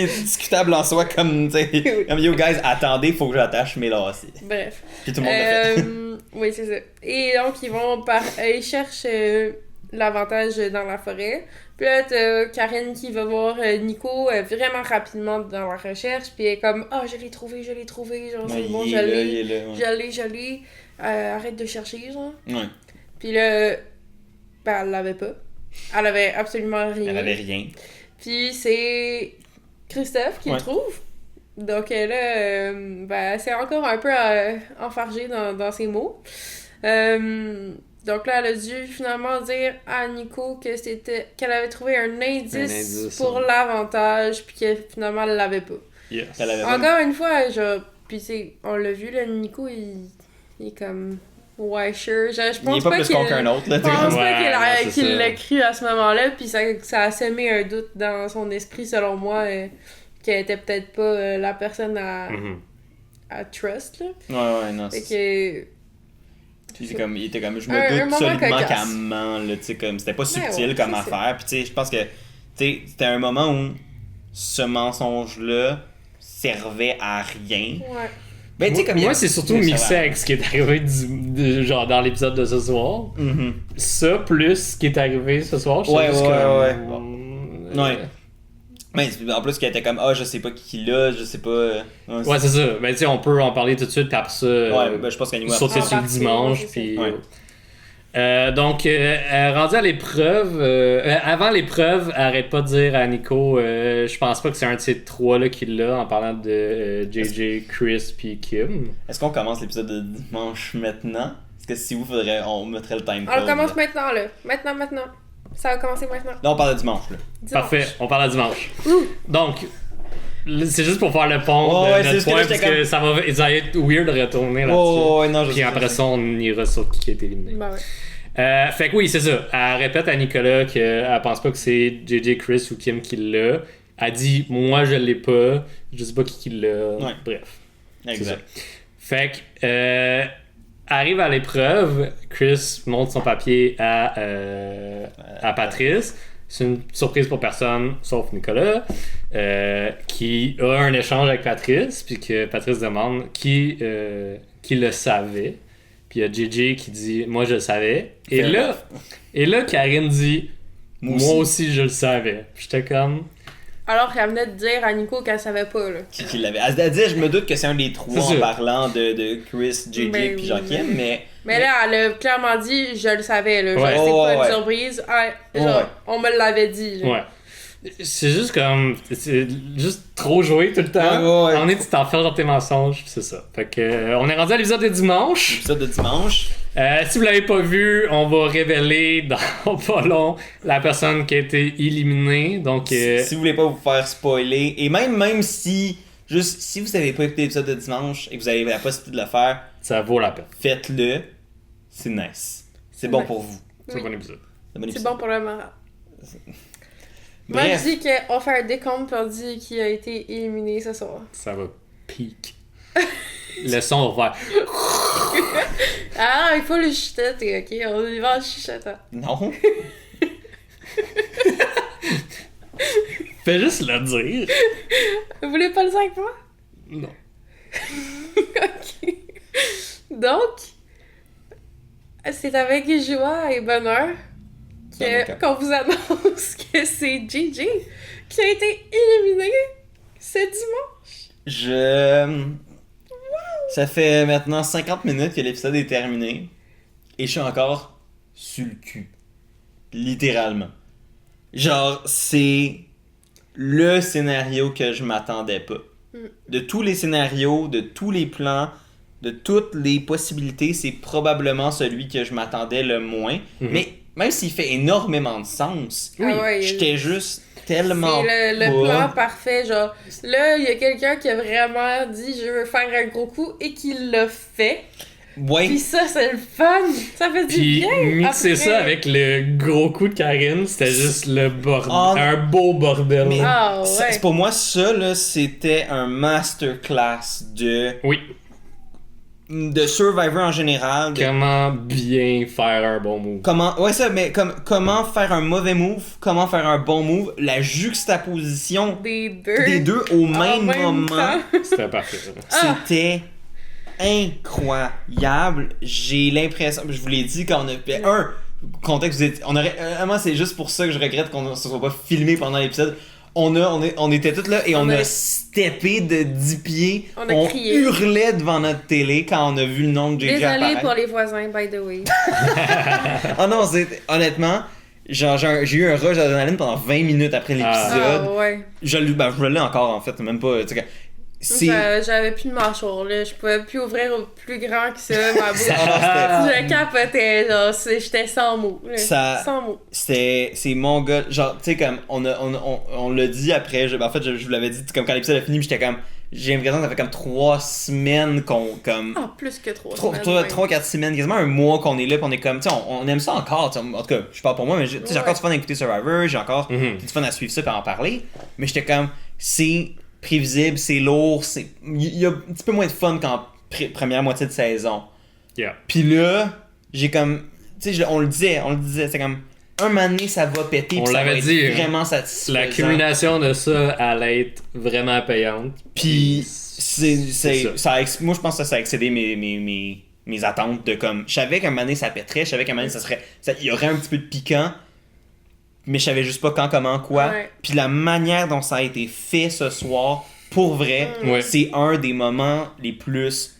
est discutable en soi, comme, tu sais, comme yo guys, attendez, faut que j'attache mes lacets. Bref. Puis tout le monde l'a fait. Oui, c'est ça. Et donc, ils cherchent l'avantage dans la forêt. Puis là, t'as Karine qui va voir Nico vraiment rapidement dans la recherche, puis elle est comme, je l'ai trouvé, genre, c'est bon, je l'ai. Arrête de chercher, genre. Ouais. Puis là, elle l'avait pas. Elle avait absolument rien. Elle avait rien. Puis c'est Christophe qui le trouve. Donc là, c'est encore un peu enfargé dans ses mots. Donc là, elle a dû finalement dire à Nico qu'elle avait trouvé un indice pour l'avantage, puis que finalement, elle l'avait pas. Yes. Encore une fois, genre, puis on l'a vu, là, Nico, il est comme... Ouais, sure. Je pense pas qu'il qu'un autre, là. Je pense pas qu'il l'a cru à ce moment-là, puis ça a semé un doute dans son esprit, selon moi, qu'elle était peut-être pas la personne à trust, là. Ouais, non, c'est que... il était comme, je me doute solidement qu'elle ment, là, tu sais, comme, c'était pas subtil comme affaire, puis tu sais, je pense que, tu sais, c'était un moment où ce mensonge-là servait à rien. Ouais. Ben, moi, c'est surtout mixé avec ce qui est arrivé genre dans l'épisode de ce soir. Mm-hmm. Ça, plus ce qui est arrivé ce soir, je sais Ouais. Mais en plus, qu'elle était comme, je sais pas qui l'a, je sais pas. Ouais, c'est ça. Ben, tu sais, on peut en parler tout de suite, puis après ça, je pense sauter sur le dimanche, puis. Donc, rendu à l'épreuve, avant l'épreuve, arrête pas de dire à Nico, je pense pas que c'est un de ces trois-là qui l'a, en parlant de JJ, Chris puis Kim. Est-ce qu'on commence l'épisode de dimanche maintenant? Est-ce que si vous on mettrait le time code? On commence maintenant, là. Maintenant. Ça va commencer maintenant. Là, on parle de dimanche, là. Parfait, on parle de dimanche. Donc, c'est juste pour faire le pont de notre point, parce que ça va être weird de retourner là-dessus. Puis après ça, on ira sur qui a été éliminé. Ben ouais. Fait que oui, c'est ça. Elle répète à Nicolas qu'elle pense pas que c'est JJ, Chris ou Kim qui l'a. Elle dit, moi je l'ai pas, je sais pas qui l'a. Ouais. Bref. Exact. Fait que arrive à l'épreuve, Chris montre son papier à Patrice. C'est une surprise pour personne, sauf Nicolas, qui a un échange avec Patrice, puis que Patrice demande qui le savait. Puis il y a JJ qui dit « Moi, je le savais. » Et là, Karine dit Moi aussi, je le savais. J'étais comme... Alors qu'elle venait de dire à Nico qu'elle savait pas, là. Qui l'avait. Elle dit, je me doute que c'est un des trois C'est en ça. parlant de Chris, JJ Ben puis oui, Joachim, mais... Mais là, elle a clairement dit, je le savais, là. Ouais. C'est pas Ouais. une surprise. Ah, genre, Ouais. on me l'avait dit, là. Ouais. C'est juste comme... C'est juste trop joué tout le temps. Ouais. À un moment donné, tu t'enfermes dans tes mensonges, pis c'est ça. Fait que... on est rendu à l'épisode de dimanche. L'épisode de dimanche. Si vous l'avez pas vu, on va révéler dans pas long la personne qui a été éliminée. Donc... Si vous voulez pas vous faire spoiler, et même si... Juste, si vous avez pas écouté l'épisode de dimanche et que vous avez la possibilité de le faire, ça vaut la peine. faites-le. C'est nice. C'est bon Ouais. pour vous. C'est un Oui. bon épisode. C'est un bon C'est épisode. bon pour le moral. Moi, Bref. je dis qu'on fait un décompte pour dire qui a été éliminé ce soir. Ça va peak. Le son va faire... Ah, il faut le chuchoter, ok? On y va en chuchotant. Non. Fais juste le dire. Vous voulez pas le dire avec moi? Non. Ok. Donc, c'est avec joie et bonheur qu'on vous annonce que c'est JJ qui a été éliminé ce dimanche. Ça fait maintenant 50 minutes que l'épisode est terminé et je suis encore sur le cul. Littéralement. Genre, c'est le scénario que je m'attendais pas. De tous les scénarios, de tous les plans, de toutes les possibilités, c'est probablement celui que je m'attendais le moins. Mais même s'il fait énormément de sens, Oui. Ah ouais, j'étais juste tellement C'est le pas- plan parfait, genre, là, il y a quelqu'un qui a vraiment dit « je veux faire un gros coup » et qui l'a fait. Ouais. Puis ça, c'est le fun! Ça fait du Puis bien! mixer après. ça avec le gros coup de Karine, c'était juste le bordel. Ah, un beau bordel. Mais Ah, ouais. c'est pour moi, ça, là, c'était un masterclass Oui. de Survivor en général. de Comment bien faire un bon move. comment faire un mauvais move, comment faire un bon move, la juxtaposition Des deux. des deux au en même moment, temps. C'était parfait. Ah. c'était incroyable. J'ai l'impression, je vous l'ai dit quand on a fait contexte, on aurait, moi c'est juste pour ça que je regrette qu'on ne se soit pas filmé pendant l'épisode. On était tous là et on a steppé de 10 pieds. On a crié. Hurlait devant notre télé quand on a vu le nom de JJ Désolée apparaître. pour les voisins, by the way. Ah non, honnêtement, genre, j'ai eu un rush d'adrénaline pendant 20 minutes après l'épisode. Ah ouais. Je l'ai encore en fait, même pas. Tu sais, J'avais plus de mâchoire, là. Je pouvais plus ouvrir plus grand que ça, ma bouche. Ah, Je capotais, genre, j'étais sans mots. là. Ça- Sans mots. c'est mon gars. Genre, tu sais, comme, on l'a dit après. En fait, je vous l'avais dit, comme quand l'épisode a fini, j'étais comme. J'ai l'impression que ça fait comme 3 semaines qu'on. Comme, Ah, plus que 3 semaines. ouais. 3-4 semaines, quasiment un mois qu'on est là, pis on est comme, tu sais, on aime ça encore, tu sais, en tout cas, je parle pour moi, mais j'ai encore du fun à écouter Survivor, j'ai encore Mhm. du fun à suivre ça et à en parler, mais j'étais comme, c'est prévisible, c'est lourd, il y a un petit peu moins de fun qu'en première moitié de saison. Yeah. Pis là, j'ai comme, tu sais, on le disait, c'est comme, un moment donné, ça va péter, On pis ça va l'avait être dit, vraiment satisfaisant. L'accumulation de ça allait être vraiment payante. Puis ça. moi je pense que ça a excédé mes attentes de comme. Je savais qu'un moment donné ça pèterait, je savais qu'un moment donné il y aurait un petit peu de piquant, mais je savais juste pas quand, comment, quoi. Ouais. Puis la manière dont ça a été fait ce soir, pour vrai, Ouais. c'est un des moments les plus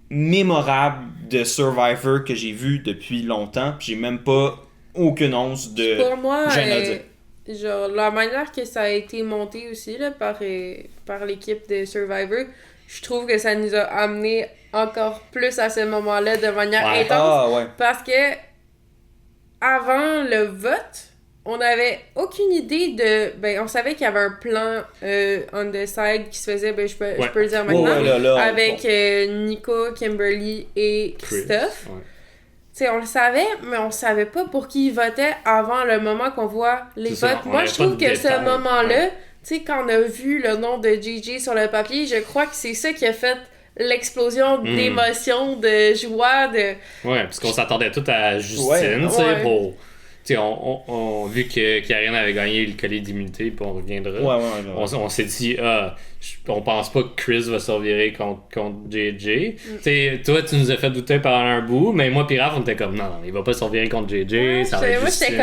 mémorables de Survivor que j'ai vu depuis longtemps. Puis j'ai même pas aucune once de Pour moi, gêne à dire. genre, la manière que ça a été monté aussi là, par l'équipe de Survivor, je trouve que ça nous a amené encore plus à ce moment-là de manière Ouais. intense. Ah ouais. Parce que avant le vote, on n'avait aucune idée de. Ben, on savait qu'il y avait un plan on the side qui se faisait, ben, je peux le dire maintenant. Ouais, là, avec Nico, Kimberly et Christophe. Ouais. Tu sais, on le savait, mais on savait pas pour qui ils votaient avant le moment qu'on voit les C'est ça, votes. on Moi, avait je pas trouve de que ce détails. moment-là, Ouais. tu sais, quand on a vu le nom de JJ sur le papier, je crois que c'est ça qui a fait l'explosion d'émotion, de joie, de... Ouais, parce qu'on s'attendait tout à Justine, Ouais. tu sais, Ouais. pour... Tu sais, vu que Karen avait gagné le collier d'immunité, puis on reviendra, on s'est dit, on pense pas que Chris va se revirer contre JJ. Tu sais, toi, tu nous as fait douter pendant un bout, mais moi, Raph, on était comme, non, il va pas se revirer contre JJ, ça va être Justine.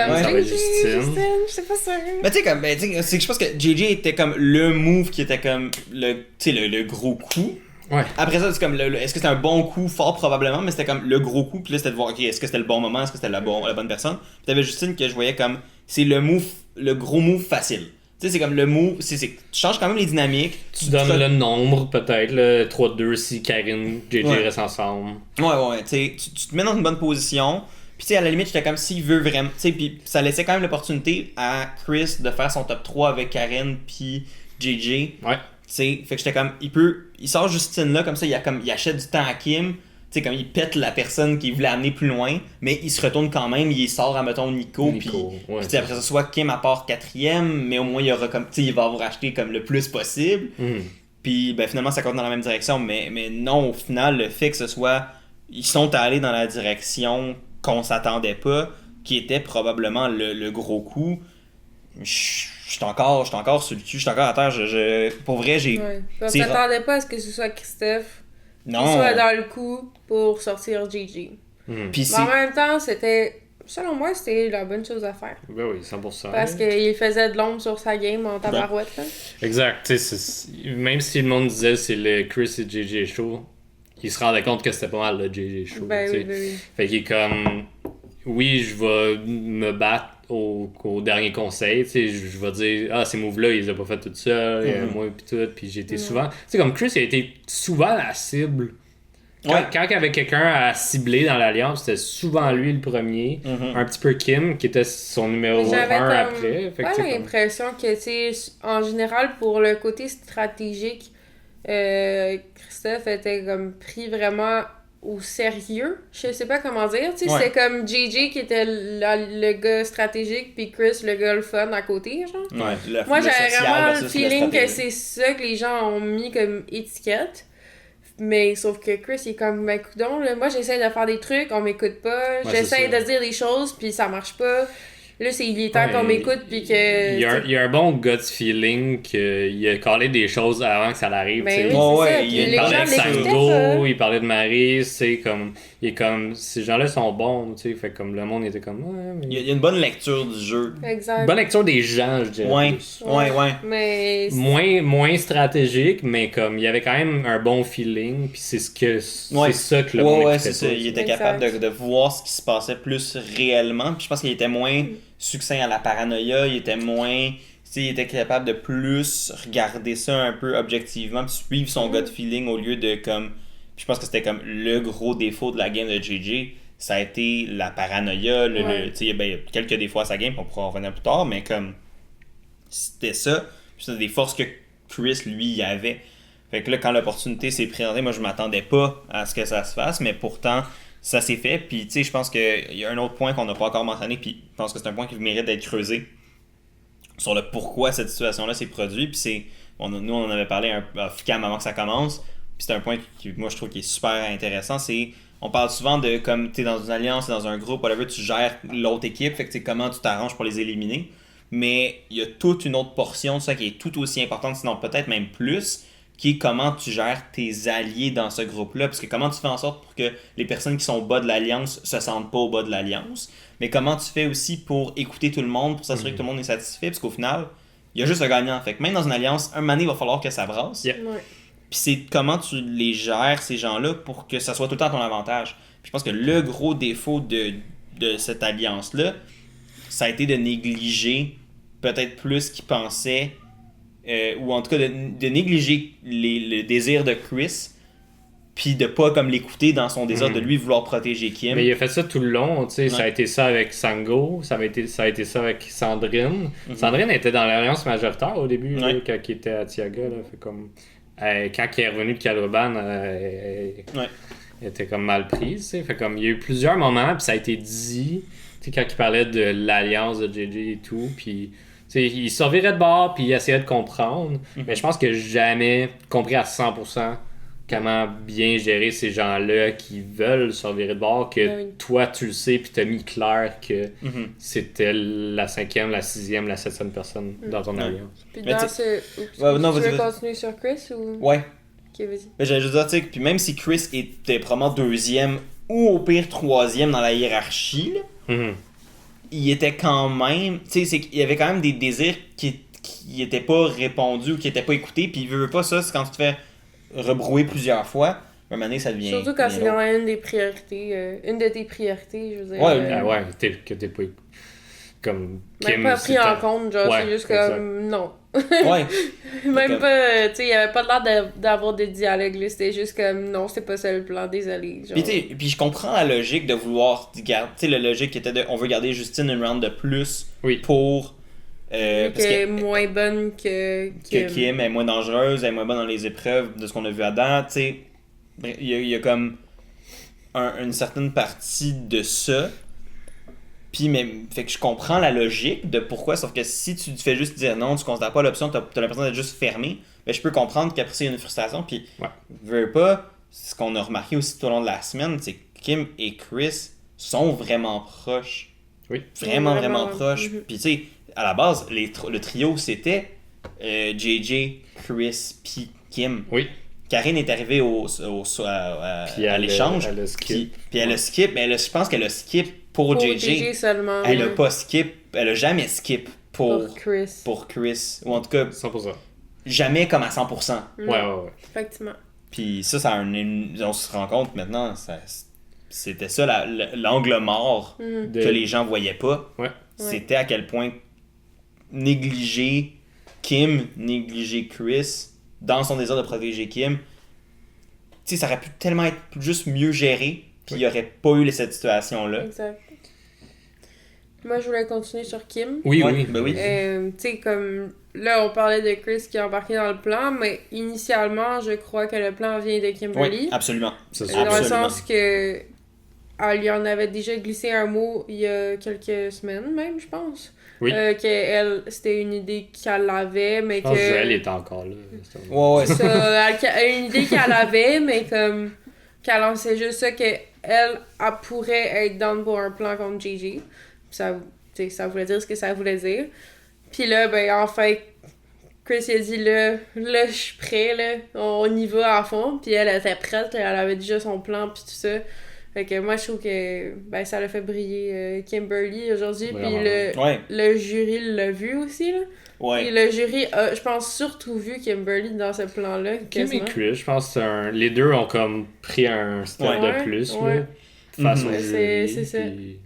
Je sais pas sûr. Mais tu sais, comme, c'est que je pense que JJ était comme le move qui était comme le gros coup. Ouais. Après ça, c'est comme est-ce que c'était un bon coup? Fort probablement, mais c'était comme le gros coup. Puis là, c'était de voir, ok, est-ce que c'était le bon moment? Est-ce que c'était la bonne personne? Puis t'avais Justine que je voyais comme, c'est le gros move facile. Tu sais, c'est comme le move, tu changes quand même les dynamiques. Tu donnes le nombre, peut-être, le 3-2 si Karine, JJ restent ensemble. Ouais, tu sais, tu te mets dans une bonne position. Puis tu sais, à la limite, j'étais comme s'il veut vraiment. Tu sais, puis ça laissait quand même l'opportunité à Chris de faire son top 3 avec Karen puis JJ. Ouais. Tu sais, fait que j'étais comme, il sort Justine là, comme ça, il achète du temps à Kim, tu sais, comme il pète la personne qui voulait amener plus loin, mais il se retourne quand même, il sort à, mettons, Nico, puis après ça, soit Kim à part 4ème, mais au moins, il y aura comme, tu sais, il va avoir acheté comme le plus possible, puis ben finalement, ça continue dans la même direction, mais non, au final, le fait que ce soit, ils sont allés dans la direction qu'on s'attendait pas, qui était probablement le gros coup. Je suis encore sur le cul, je suis encore à terre. Pour vrai, j'ai. Ouais. On s'attendait pas à ce que ce soit Christophe qui Non. soit dans le coup pour sortir JJ. Puis Mais en même temps, selon moi, c'était la bonne chose à faire. Ben oui, 100%. Parce qu'il faisait de l'ombre sur sa game en tabarouette. Là. Exact. Même si le monde disait c'est le Chris et JJ Show, il se rendait compte que c'était pas mal le JJ Show. Ben oui. Fait qu'il est comme, oui, je vais me battre au dernier conseil, tu sais, je vais dire, ces moves-là, il les a pas fait tout seul, moi pis tout, pis j'ai été souvent, tu sais, comme Chris, il a été souvent la cible. Quand il y avait quelqu'un à cibler dans l'alliance, c'était souvent lui le premier, un petit peu Kim, qui était son numéro 1 après. J'ai pas l'impression que, tu sais, en général, pour le côté stratégique, Christophe était comme pris vraiment au sérieux, je sais pas comment dire, tu sais, c'est comme JJ qui était le gars stratégique puis Chris le gars le fun à côté, genre. Moi j'avais vraiment le feeling que c'est ça que les gens ont mis comme étiquette, mais sauf que Chris il est comme, ben coudonc, là, moi j'essaie de faire des trucs, on m'écoute pas, j'essaie de dire des choses puis ça marche pas. Là, il est temps qu'on m'écoute puis que... Il y a un bon gut feeling qu'il a collé des choses avant que ça l'arrive. Ben il parlait de Sango, il parlait de Marie, c'est comme... Il est comme... Ces gens-là sont bons, tu sais, fait comme le monde était comme... Il y a une bonne lecture du jeu. Exact. Une bonne lecture des gens, je dirais. Ouais. Mais... Moins stratégique, mais comme il y avait quand même un bon feeling, puis c'est ça que le monde écoutait. C'est ça. Il était capable de voir ce qui se passait plus réellement, puis je pense qu'il était moins succinct à la paranoïa, il était capable de plus regarder ça un peu objectivement, puis suivre son gut feeling au lieu de comme... Puis je pense que c'était comme le gros défaut de la game de JJ, ça a été la paranoïa, tu sais, il y a quelques défauts à sa game, on pourra en revenir plus tard, mais comme c'était ça, puis c'était des forces que Chris, lui, y avait. Fait que là, quand l'opportunité s'est présentée, moi, je m'attendais pas à ce que ça se fasse, mais pourtant, ça s'est fait. Puis, tu sais, je pense qu'il y a un autre point qu'on n'a pas encore mentionné, puis je pense que c'est un point qui mérite d'être creusé sur le pourquoi cette situation-là s'est produite. Puis c'est, nous, on en avait parlé off-cam avant que ça commence, puis c'est un point qui, moi, je trouve qui est super intéressant, c'est, on parle souvent de, comme tu es dans une alliance, dans un groupe, whatever, tu gères l'autre équipe, fait que tu sais comment tu t'arranges pour les éliminer. Mais il y a toute une autre portion de ça qui est tout aussi importante, sinon peut-être même plus, qui est comment tu gères tes alliés dans ce groupe-là. Parce que comment tu fais en sorte pour que les personnes qui sont au bas de l'alliance se sentent pas au bas de l'alliance. Mais comment tu fais aussi pour écouter tout le monde, pour s'assurer que tout le monde est satisfait. Parce qu'au final, il y a juste un gagnant. Fait que même dans une alliance, un moment donné, il va falloir que ça brasse. Yeah. Puis c'est comment tu les gères, ces gens-là, pour que ça soit tout le temps à ton avantage. Puis je pense que le gros défaut de cette alliance-là, ça a été de négliger peut-être plus qu'ils pensaient, ou en tout cas de négliger le désir de Chris, puis de pas comme l'écouter dans son désir de lui vouloir protéger Kim. Mais il a fait ça tout le long, tu sais, ça a été ça avec Sango, ça a été ça avec Sandrine. Sandrine était dans l'alliance majoritaire au début, là, quand il était à Tiaga, là, fait comme... quand il est revenu de Caloban, elle était comme mal prise, tu sais, fait comme il y a eu plusieurs moments, puis ça a été dit, tu sais, quand il parlait de l'alliance de JJ et tout, puis il se revirait de bord puis il essayait de comprendre, mais je pense que j'ai jamais compris à 100% comment bien gérer ces gens-là qui veulent se revirer de bord, que Oui. toi, tu le sais, puis t'as mis clair que Mhm. c'était la 5e, la 6e, la 7e personne dans ton Ouais. alliance. Puis Mais dans tu- ce. Oups, Ouais, non, tu vas-y, veux vas-y. continuer sur Chris ou. Ouais. Ok, vas-y. Mais j'allais juste dire, tu sais, puis même si Chris était probablement deuxième ou au pire troisième dans la hiérarchie, là, Mhm. il était quand même, tu sais, c'est qu'il y avait quand même des désirs qui étaient pas répondus ou qui étaient pas écoutés, puis il veut pas ça, c'est quand tu te fais rebrouiller plusieurs fois, à un moment donné, ça devient. Surtout quand devient c'est drôle. quand même une des priorités, une de tes priorités, je veux dire. Ouais, Ah ouais, que t'es pas comme Même pas pris c'était- en compte, genre, Ouais, c'est juste exact. comme. Non. Ouais. Même Comme- pas, tu sais, il y avait pas l'air d'avoir de dialogue, là. C'était juste comme, non, c'était pas ça le plan, désolé. Genre. Puis, tu sais, puis je comprends la logique de vouloir garder, tu sais, la logique qui était de, on veut garder Justine une round de plus Oui. pour. Vu Parce qu'elle est que moins bonne que Kim est moins dangereuse, elle est moins bonne dans les épreuves de ce qu'on a vu à date, tu sais. Il y a comme une certaine partie de ça. Puis, mais, fait que je comprends la logique de pourquoi, sauf que si tu te fais juste dire non, tu considères pas l'option, t'as l'impression d'être juste fermé, ben je peux comprendre qu'après ça, il y a une frustration. Puis, Ouais. veux pas, ce qu'on a remarqué aussi tout au long de la semaine, c'est que Kim et Chris sont vraiment proches. Oui. Vraiment, Vraiment, vraiment proches. mhm. Puis, tu sais, à la base, le trio, c'était JJ, Chris, puis Kim. Oui. Karine est arrivée Puis à l'échange. elle a skip. Puis elle a skip, mais je pense qu'elle a skip pour, pour JJ. JJ seulement. Elle a ouais. pas skip, elle a jamais skip Pour Chris. pour Chris. Ou en tout cas, 100%. jamais comme à 100%. Ouais, ouais, ouais. Effectivement. Puis ça on se rend compte maintenant, c'était ça l'angle mort Mhm. De- que les gens voyaient pas. Ouais. C'était à quel point négliger Kim, négliger Chris dans son désir de protéger Kim, tu sais, ça aurait pu tellement être juste mieux géré, puis il n'y aurait pas eu cette situation-là. Exact. Moi, je voulais continuer sur Kim. Oui, Ouais, oui. ben oui. Tu sais, comme là, on parlait de Chris qui est embarqué dans le plan, mais initialement, je crois que le plan vient de Kimberly. Oui, absolument. C'est Dans le absolument. sens que elle lui en avait déjà glissé un mot il y a quelques semaines, même, je pense. Oui. Que c'était une idée qu'elle avait, mais Je pense que que. Joël était encore là. Ouais, ouais. Ça, une idée qu'elle avait, mais comme qu'elle lançait juste ça, elle pourrait être down pour un plan contre JJ. Ça, tu sais, ça voulait dire ce que ça voulait dire. Puis là, ben, enfin, Chris il a dit là, je suis prêt, là, on y va à fond. Puis elle était prête, elle avait déjà son plan, puis tout ça. Fait que moi, je trouve que ben, ça l'a fait briller Kimberly aujourd'hui. Puis Vraiment. Ouais, le jury l'a vu aussi, là. Et ouais. le jury a, je pense, surtout vu Kimberly dans ce plan-là. Kim et quasiment. Chris, je pense que les deux ont comme pris un step Ouais. de plus Ouais. là, face Mhm. au Ouais, jury. c'est ça. puis-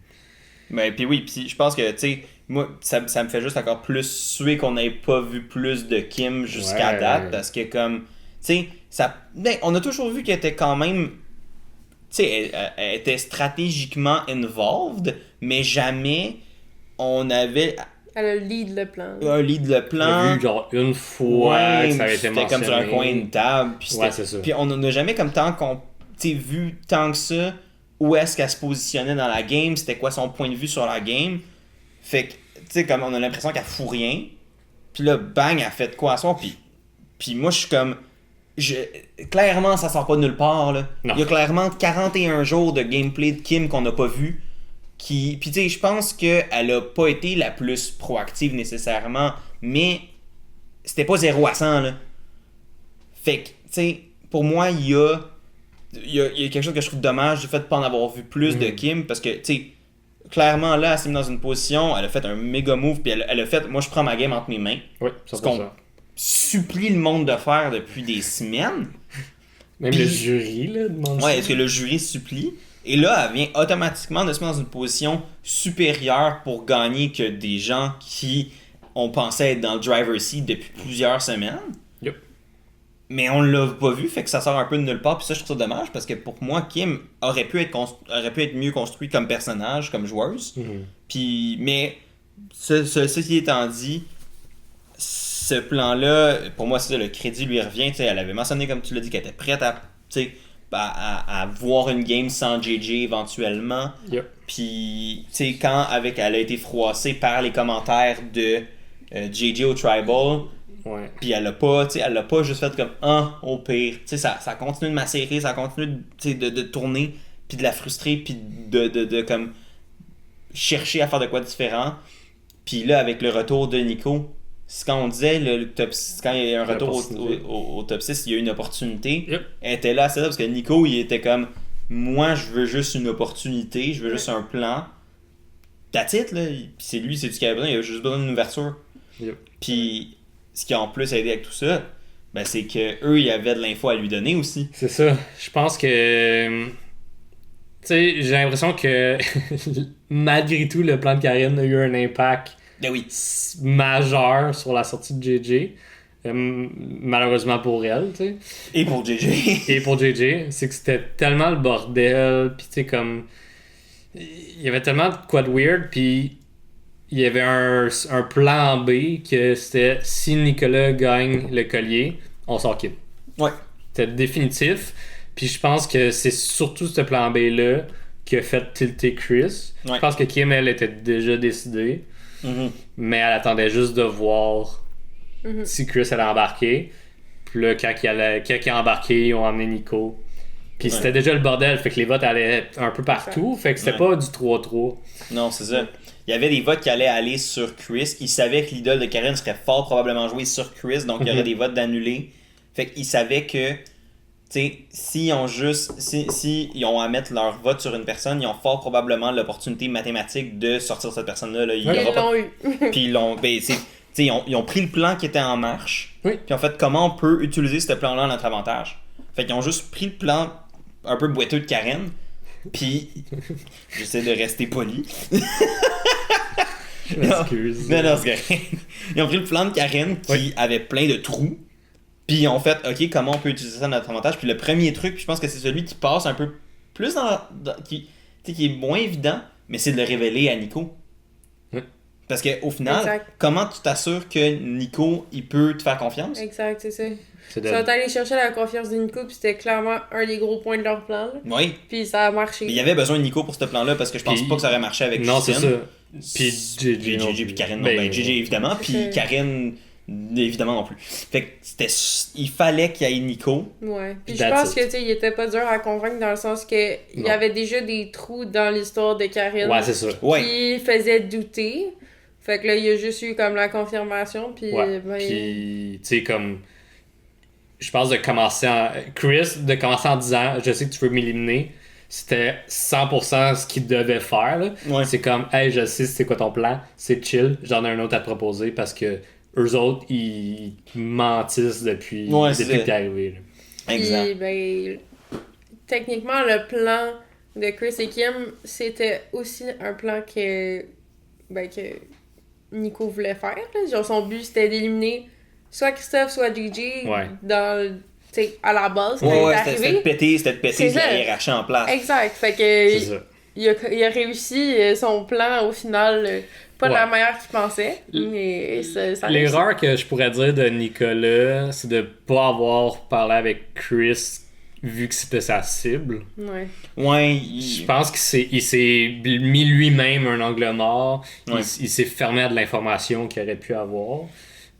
Mais puis oui, puis je pense que, tu sais, moi, ça me fait juste encore plus suer qu'on n'ait pas vu plus de Kim jusqu'à Ouais. date, parce que comme, tu sais, on a toujours vu qu'elle était quand même, tu sais, elle était stratégiquement involved, mais jamais on avait Elle a lead le plan. un lead le On a plan. vu genre une fois Ouais, que ça avait été c'était comme sur un mentionné. coin de table. Puis, Ouais, c'est ça. puis on n'a jamais comme tant vu tant que ça où est-ce qu'elle se positionnait dans la game, c'était quoi son point de vue sur la game. Fait que, tu sais, comme on a l'impression qu'elle fout rien. Puis là, bang, elle fait de quoi à soir. Puis moi, je suis comme. Clairement, ça sort pas de nulle part. Là. Non. Il y a clairement 41 jours de gameplay de Kim qu'on n'a pas vu. Puis tu sais, je pense qu'elle a pas été la plus proactive nécessairement, mais c'était pas 0 à 100 là. Fait que, tu sais, pour moi, il y a quelque chose que je trouve dommage du fait de pas en avoir vu plus de Kim, parce que, tu sais, clairement là, elle s'est mise dans une position, elle a fait un méga move, puis elle a fait, moi je prends ma game entre mes mains, Oui, ce qu'on 100%. supplie le monde de faire depuis des semaines. Même Puis- le jury là demande Ouais, ça. est-ce que le jury supplie? Et là, elle vient automatiquement de se mettre dans une position supérieure pour gagner que des gens qui ont pensé être dans le driver's seat depuis plusieurs semaines. Yep. Mais on l'a pas vu, fait que ça sort un peu de nulle part. Puis ça, je trouve ça dommage parce que pour moi, Kim aurait pu être mieux construit comme personnage, comme joueuse. Mhm. Puis, mais ceci étant dit, ce plan-là, pour moi, c'est ça, le crédit lui revient. Tu sais, elle avait mentionné, comme tu l'as dit, qu'elle était prête à, tu sais, à voir une game sans JJ éventuellement. Yep. Puis, tu sais, quand elle a été froissée par les commentaires de JJ au Tribal, Ouais. Puis elle l'a pas juste fait comme au pire. Tu sais, ça a continué de macérer, ça a continué de tourner, puis de la frustrer, puis de comme chercher à faire de quoi différent. Puis là, avec le retour de Nico, c'est quand on disait quand il y a eu un retour au top 6, il y a eu une opportunité. Yep. Elle était là, c'est ça, parce que Nico, il était comme moi, je veux juste une opportunité, je veux juste un plan. That's it, là. Puis c'est lui, c'est du qu'il avait besoin, il avait juste besoin d'une ouverture. Yep. Puis ce qui a en plus aidé avec tout ça, ben c'est que eux, il y avait de l'info à lui donner aussi. C'est ça. Je pense que. Tu sais, j'ai l'impression que malgré tout, le plan de Karine a eu un impact Ben oui. majeur sur la sortie de JJ. Malheureusement pour elle, tu sais. Et pour JJ. Et pour JJ, c'est que c'était tellement le bordel, puis tu sais, comme. Il y avait tellement de quoi de weird, puis il y avait un plan B que c'était si Nicolas gagne le collier, on sort Kim. Ouais. C'était définitif. Puis je pense que c'est surtout ce plan B-là qui a fait tilter Chris. Ouais. Je pense que Kim, elle était déjà décidée, mais elle attendait juste de voir si Chris allait embarquer. Puis là, quand il a embarqué, ils ont emmené Nico. Puis c'était déjà le bordel, fait que les votes allaient un peu partout, fait que c'était pas du 3-3. Non, c'est ça. Il y avait des votes qui allaient aller sur Chris. Ils savaient que l'idole de Karen serait fort probablement joué sur Chris, donc il y aurait des votes d'annulés. Fait qu'ils savaient que, tu sais, s'ils ont à mettre leur vote sur une personne, ils ont fort probablement l'opportunité mathématique de sortir cette personne-là. Là. Ils l'ont eu. Puis ils ont pris le plan qui était en marche. Oui. Puis en fait, comment on peut utiliser ce plan-là à notre avantage? Fait qu'ils ont juste pris le plan un peu boiteux de Karen. Puis j'essaie de rester poli. Je m'excuse. Non, c'est correct. Ils ont pris le plan de Karen qui avait plein de trous. Puis ils ont fait, OK, comment on peut utiliser ça à notre avantage? Puis le premier truc, puis je pense que c'est celui qui passe un peu plus qui est moins évident, mais c'est de le révéler à Nico. Parce qu'au final, comment tu t'assures que Nico, il peut te faire confiance? Exact, c'est ça. Ils sont allés chercher la confiance de Nico, puis c'était clairement un des gros points de leur plan. Là. Oui. Puis ça a marché. Mais il y avait besoin de Nico pour ce plan-là, parce que je pense pas que ça aurait marché avec Non, c'est Justine. ça. Puis JJ puis Karen, JJ évidemment, puis Karen évidemment non plus. Fait que il fallait qu'il y ait Nico. Ouais. Puis je pense que il était pas dur à convaincre dans le sens que il y avait déjà des trous dans l'histoire de Karen. Ouais, c'est ça. Qui faisaient douter. Fait que là, il y a juste eu comme la confirmation, puis... Puis, tu sais, comme... Je pense de commencer en disant « Je sais que tu veux m'éliminer », c'était 100% ce qu'il devait faire, là. Ouais. C'est comme « Hey, je sais c'est quoi ton plan, c'est chill, j'en ai un autre à te proposer », parce que eux autres, ils mentissent depuis que t'es arrivé, là. Exact. Puis, techniquement, le plan de Chris et Kim, c'était aussi un plan que Nico voulait faire. Là. Genre, son but, c'était d'éliminer soit Christophe, soit JJ à la base. C'était de péter la hiérarchie en place. Exact. Fait que il a réussi son plan au final, pas de la meilleure qu'il pensait. Mais ça l'erreur que je pourrais dire de Nicolas, c'est de pas avoir parlé avec Chris vu que c'était sa cible. Ouais. Je pense qu'il s'est mis lui-même un angle mort. Il s'est fermé à de l'information qu'il aurait pu avoir.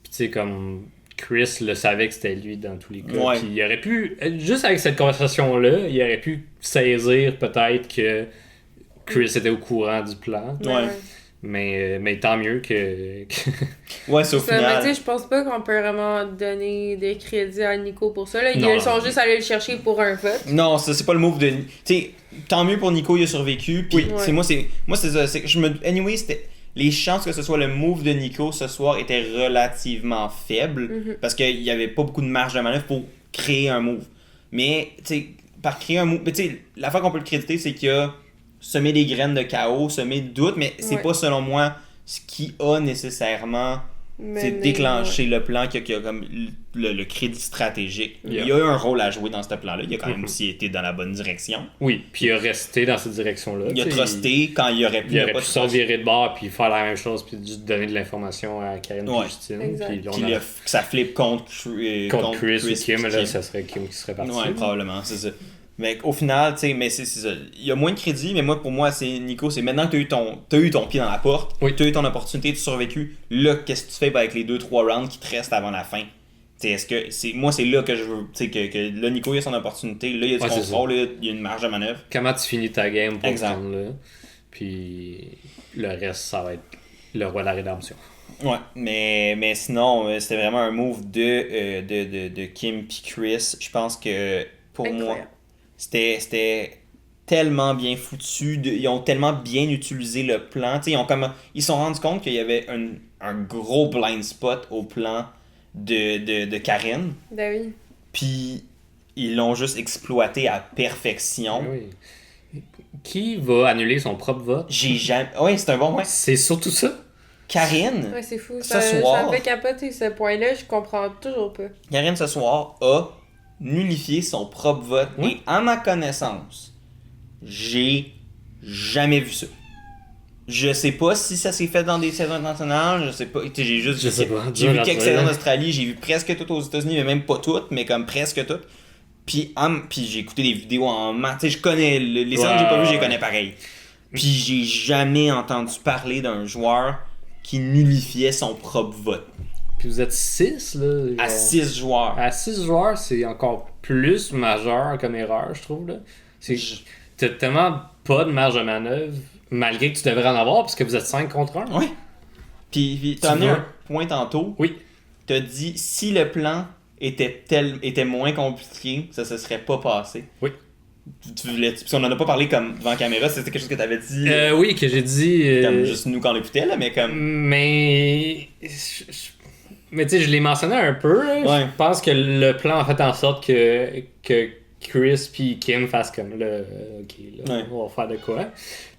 Puis tu sais, comme Chris le savait que c'était lui dans tous les cas. Puis il aurait pu, juste avec cette conversation-là, il aurait pu saisir peut-être que Chris était au courant du plan. Mais tant mieux que... Ouais, c'est au final. Mais je pense pas qu'on peut vraiment donner des crédits à Nico pour ça. Là. Ils sont juste allés le chercher pour un vote. Non, c'est pas le move de... Tu sais, tant mieux pour Nico, il a survécu. Puis moi, c'est ça. Anyway, c'était... Les chances que ce soit le move de Nico ce soir étaient relativement faibles. Parce qu'il y avait pas beaucoup de marge de manœuvre pour créer un move. Mais, tu sais, par créer un move... Tu sais, la fois qu'on peut le créditer, c'est qu'il y a semer des graines de chaos, semer de doute, mais c'est pas selon moi ce qui a nécessairement déclenché le plan qui a comme le crédit stratégique. Il y a eu un rôle à jouer dans ce plan-là. Il a quand même aussi été dans la bonne direction. Oui, puis il a resté dans cette direction-là. Il a trusté quand il aurait pu. Il aurait pu s'en virer de bord puis faire la même chose puis juste donner de l'information à Karen et Justine. Puis ça flippe contre Chris et Kim, là, ça serait Kim qui serait parti. Ouais, probablement, c'est ça. Mais au final, tu sais, mais c'est ça. Il y a moins de crédit, mais pour moi, c'est Nico, c'est maintenant que t'as eu ton pied dans la porte, Oui. t'as eu ton opportunité de survécu, là, qu'est-ce que tu fais avec les 2-3 rounds qui te restent avant la fin? T'sais, est-ce que moi c'est là que je veux, tu sais, que là Nico il a son opportunité, là il y a du contrôle, là, il y a une marge de manœuvre. Comment tu finis ta game pour Exact. ce là puis le reste, ça va être le roi de la rédemption. Ouais, mais sinon, c'était vraiment un move de Kim puis Chris. Je pense que pour moi, Incroyable. c'était tellement bien foutu. Ils ont tellement bien utilisé le plan. T'sais, ils se sont rendus compte qu'il y avait un gros blind spot au plan de Karen. Ben oui. Puis ils l'ont juste exploité à perfection. Oui. Qui va annuler son propre vote? J'ai jamais. Ouais, c'est un bon point. C'est surtout ça. Karine. Ouais, c'est fou. Ce Ça soir- me fait capoter ce point-là, je comprends toujours pas. Karine, ce soir, a nullifié son propre vote. Oui. Et à ma connaissance, j'ai jamais vu ça. Je sais pas si ça s'est fait dans des saisons internationales, je sais pas. Tu sais, Je sais pas, J'ai vu dur à quelques dire. saisons d'Australie, j'ai vu presque toutes aux États-Unis, mais même pas toutes, mais comme presque toutes. Puis j'ai écouté des vidéos en maths. Tu sais, je connais les saisons que j'ai pas vues, je les connais pareil. Puis j'ai jamais entendu parler d'un joueur qui nullifiait son propre vote. Puis vous êtes 6, là. À genre. 6 joueurs. À 6 joueurs, c'est encore plus majeur comme erreur, je trouve. Là. T'as tellement pas de marge de manœuvre, malgré que tu devrais en avoir, parce que vous êtes 5 contre 1. Ouais. Puis t'as Tu amené vois? un point tantôt. Oui. T'as dit si le plan était moins compliqué, ça se serait pas passé. Oui. Parce qu'on en a pas parlé comme devant la caméra, c'était quelque chose que t'avais dit Oui, que j'ai dit. comme juste nous quand on l'écoutait, là, mais comme. Mais. Mais tu sais, je l'ai mentionné un peu. Là. Ouais. Je pense que le plan a fait en sorte que Chris puis Kim fassent comme là, ok, là, Ouais. on va faire de quoi.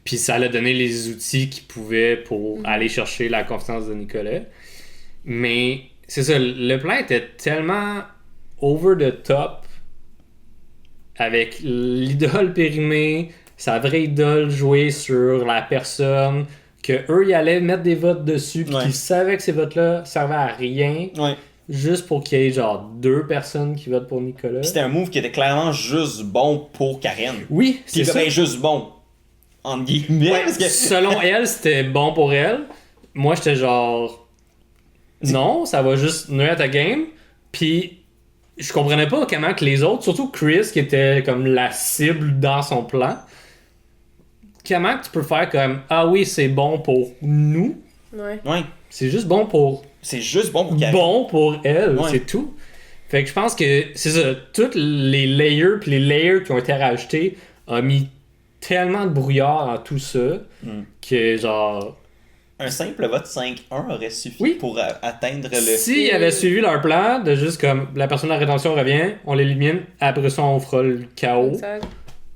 Puis ça a donné les outils qu'ils pouvaient pour aller chercher la confiance de Nicolas. Mais c'est ça, le plan était tellement over the top avec l'idole périmée, sa vraie idole jouée sur la personne, que eux ils allaient mettre des votes dessus, puis Ouais. qu'ils savaient que ces votes-là servaient à rien, Ouais. juste pour qu'il y ait genre 2 personnes qui votent pour Nicolas. Puis c'était un move qui était clairement juste bon pour Karen. Oui, c'est Puis ça. ben, juste bon. Entre guillemets, Ouais, parce que. selon elle, c'était bon pour elle. Moi, j'étais genre non, ça va juste nuire à ta game. Puis je comprenais pas comment que les autres, surtout Chris qui était comme la cible dans son plan, comment que tu peux faire comme ah oui, c'est bon pour nous, Ouais. Ouais. c'est juste bon pour C'est juste bon pour Karen. bon pour elle, Ouais. c'est tout. Fait que je pense que c'est ça, tous les layers puis les layers qui ont été rajoutés ont mis tellement de brouillard dans tout ça que genre Un simple vote 5-1 aurait suffi Oui. pour atteindre le. s'ils avaient suivi leur plan de juste comme la personne de la rédemption revient, on l'élimine, après ça on fera le chaos. Exact.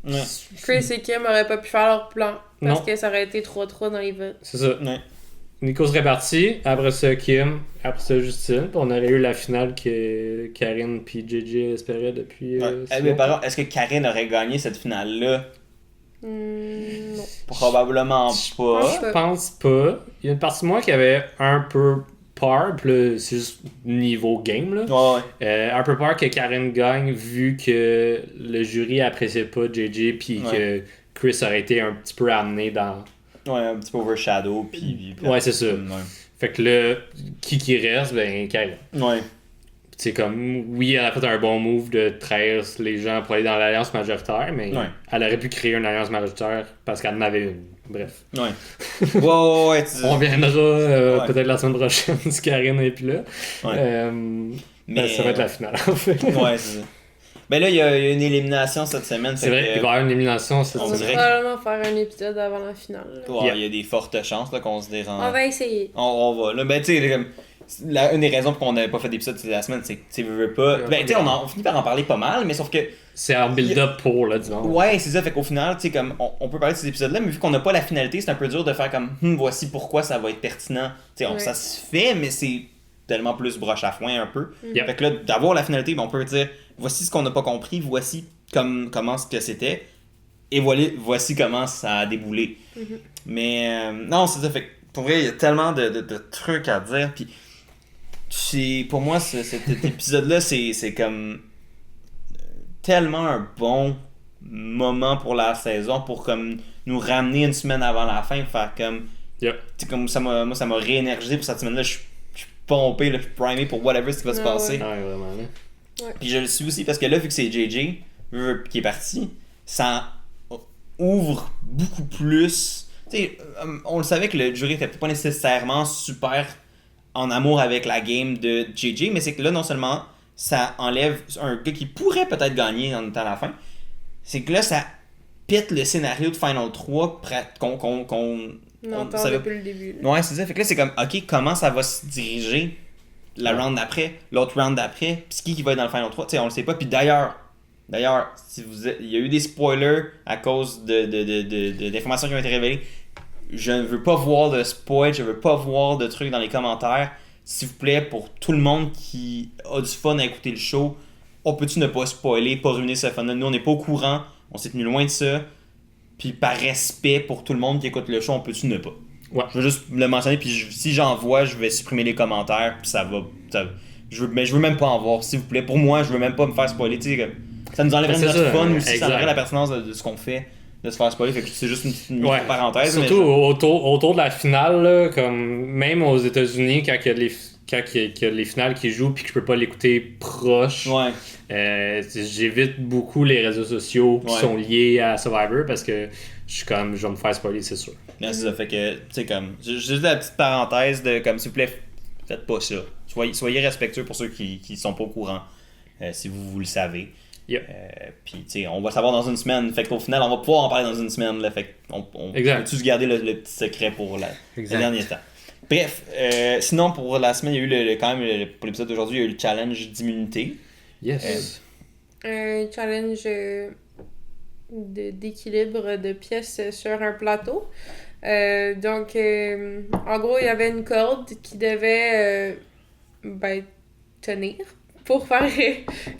Ouais. Chris et Kim auraient pas pu faire leur plan. Parce Non. que ça aurait été 3-3 dans les votes. C'est ça. Ouais. Nico serait parti, après ça Kim, après ça Justine, puis on aurait eu la finale que Karine puis JJ espéraient depuis. Ouais. si Mais par longtemps. contre, est-ce que Karen aurait gagné cette finale-là? Non. Probablement pense pas. Je pense pas. Il y a une partie de moi qui avait un peu peur, puis là, c'est juste niveau game, là. Ouais. Un peu peur que Karen gagne vu que le jury appréciait pas JJ puis que Chris aurait été un petit peu amené dans... Ouais, un petit peu overshadow. Puis Ouais, c'est ça. Ouais. Fait que là, qui reste? Ben, Karen. Ouais. C'est comme, oui, elle a fait un bon move de trahir les gens pour aller dans l'alliance majoritaire, mais Ouais. elle aurait pu créer une alliance majoritaire parce qu'elle en avait une. Bref. Ouais. Ouais. On viendra Ouais. peut-être la semaine prochaine si Karine n'est plus là. Ouais. Ben, ça va être la finale, en fait. Ouais, c'est ça. Ben là, il y a une élimination cette semaine. C'est vrai, il va y avoir une élimination cette On On va semaine. dirait probablement faire un épisode avant la finale. là. Ouais, Yeah. il y a des fortes chances là, qu'on se dérange. On va essayer. On va. Là, ben, tu sais, comme. Une des raisons pour qu'on n'avait pas fait d'épisode la semaine, c'est que tu veux pas. Ben, tu sais, on finit par en parler pas mal, mais sauf que. C'est un build-up pour, là, disons. Ouais, c'est ça. Fait qu'au final, tu sais, comme. On peut parler de ces épisodes-là, mais vu qu'on n'a pas la finalité, c'est un peu dur de faire comme. Voici pourquoi ça va être pertinent. Tu sais, Ouais. ça se fait, mais c'est tellement plus broche à foin un peu. Yep. Fait que là, d'avoir la finalité, ben, on peut dire voici ce qu'on n'a pas compris, voici comment ce que c'était, et voici comment ça a déboulé. Mais non, c'est ça. Fait que pour vrai, il y a tellement de trucs à dire. Puis pour moi, cet épisode-là, c'est comme tellement un bon moment pour la saison pour comme nous ramener une semaine avant la fin, faire comme. Yep. Tu sais, comme ça m'a réénergisé pour cette semaine-là. Je suis pompé, là, je suis primé pour whatever ce qui va se passer. Ouais. Ouais, vraiment. Là. Puis je le suis aussi parce que là, vu que c'est JJ qui est parti, ça ouvre beaucoup plus. Tu sais, on le savait que le jury était peut-être pas nécessairement super en amour avec la game de JJ, mais c'est que là, non seulement ça enlève un gars qui pourrait peut-être gagner en étant à la fin, c'est que là, ça pète le scénario de Final 3 qu'on On entend savait- depuis le début. Ouais, c'est ça. Fait que là, c'est comme, ok, comment ça va se diriger la round d'après, l'autre round d'après, pis qui va être dans le Final 3, tu sais, on le sait pas. Puis d'ailleurs, si il y a eu des spoilers à cause d'informations qui ont été révélées. Je ne veux pas voir de spoil, je veux pas voir de trucs dans les commentaires. S'il vous plaît, pour tout le monde qui a du fun à écouter le show, on peut-tu ne pas spoiler, pas ruiner ce fun-là? Nous, on n'est pas au courant, on s'est tenu loin de ça. Puis par respect pour tout le monde qui écoute le show, on peut-tu ne pas? Ouais. Je veux juste le mentionner, puis si j'en vois, je vais supprimer les commentaires, puis mais je veux même pas en voir, s'il vous plaît. Pour moi, je veux même pas me faire spoiler. Tu sais, comme, ça nous enlèverait C'est notre ça, fun aussi, exact. ça enlèverait la pertinence de ce qu'on fait, de se faire spoiler. Fait que c'est juste une petite parenthèse. Surtout autour de la finale, là, comme même aux États-Unis, quand il y a les finales qui jouent puis que je peux pas l'écouter proche, j'évite beaucoup les réseaux sociaux qui sont liés à Survivor parce que je vais me faire spoiler, c'est sûr. C'est ça, fait que, tu sais, comme, juste la petite parenthèse de, comme, s'il vous plaît, faites pas ça. Soyez respectueux pour ceux qui sont pas au courant, si vous le savez. Yep. Puis, tu sais, on va savoir dans une semaine. Fait qu'au final, on va pouvoir en parler dans une semaine. Là, fait qu'on peut tous garder le petit secret pour le dernier temps. Bref, sinon, pour la semaine, il y a eu quand même, pour l'épisode d'aujourd'hui, il y a eu le challenge d'immunité. Yes. Un challenge d'équilibre de pièces sur un plateau. Donc, en gros, il y avait une corde qui devait tenir pour faire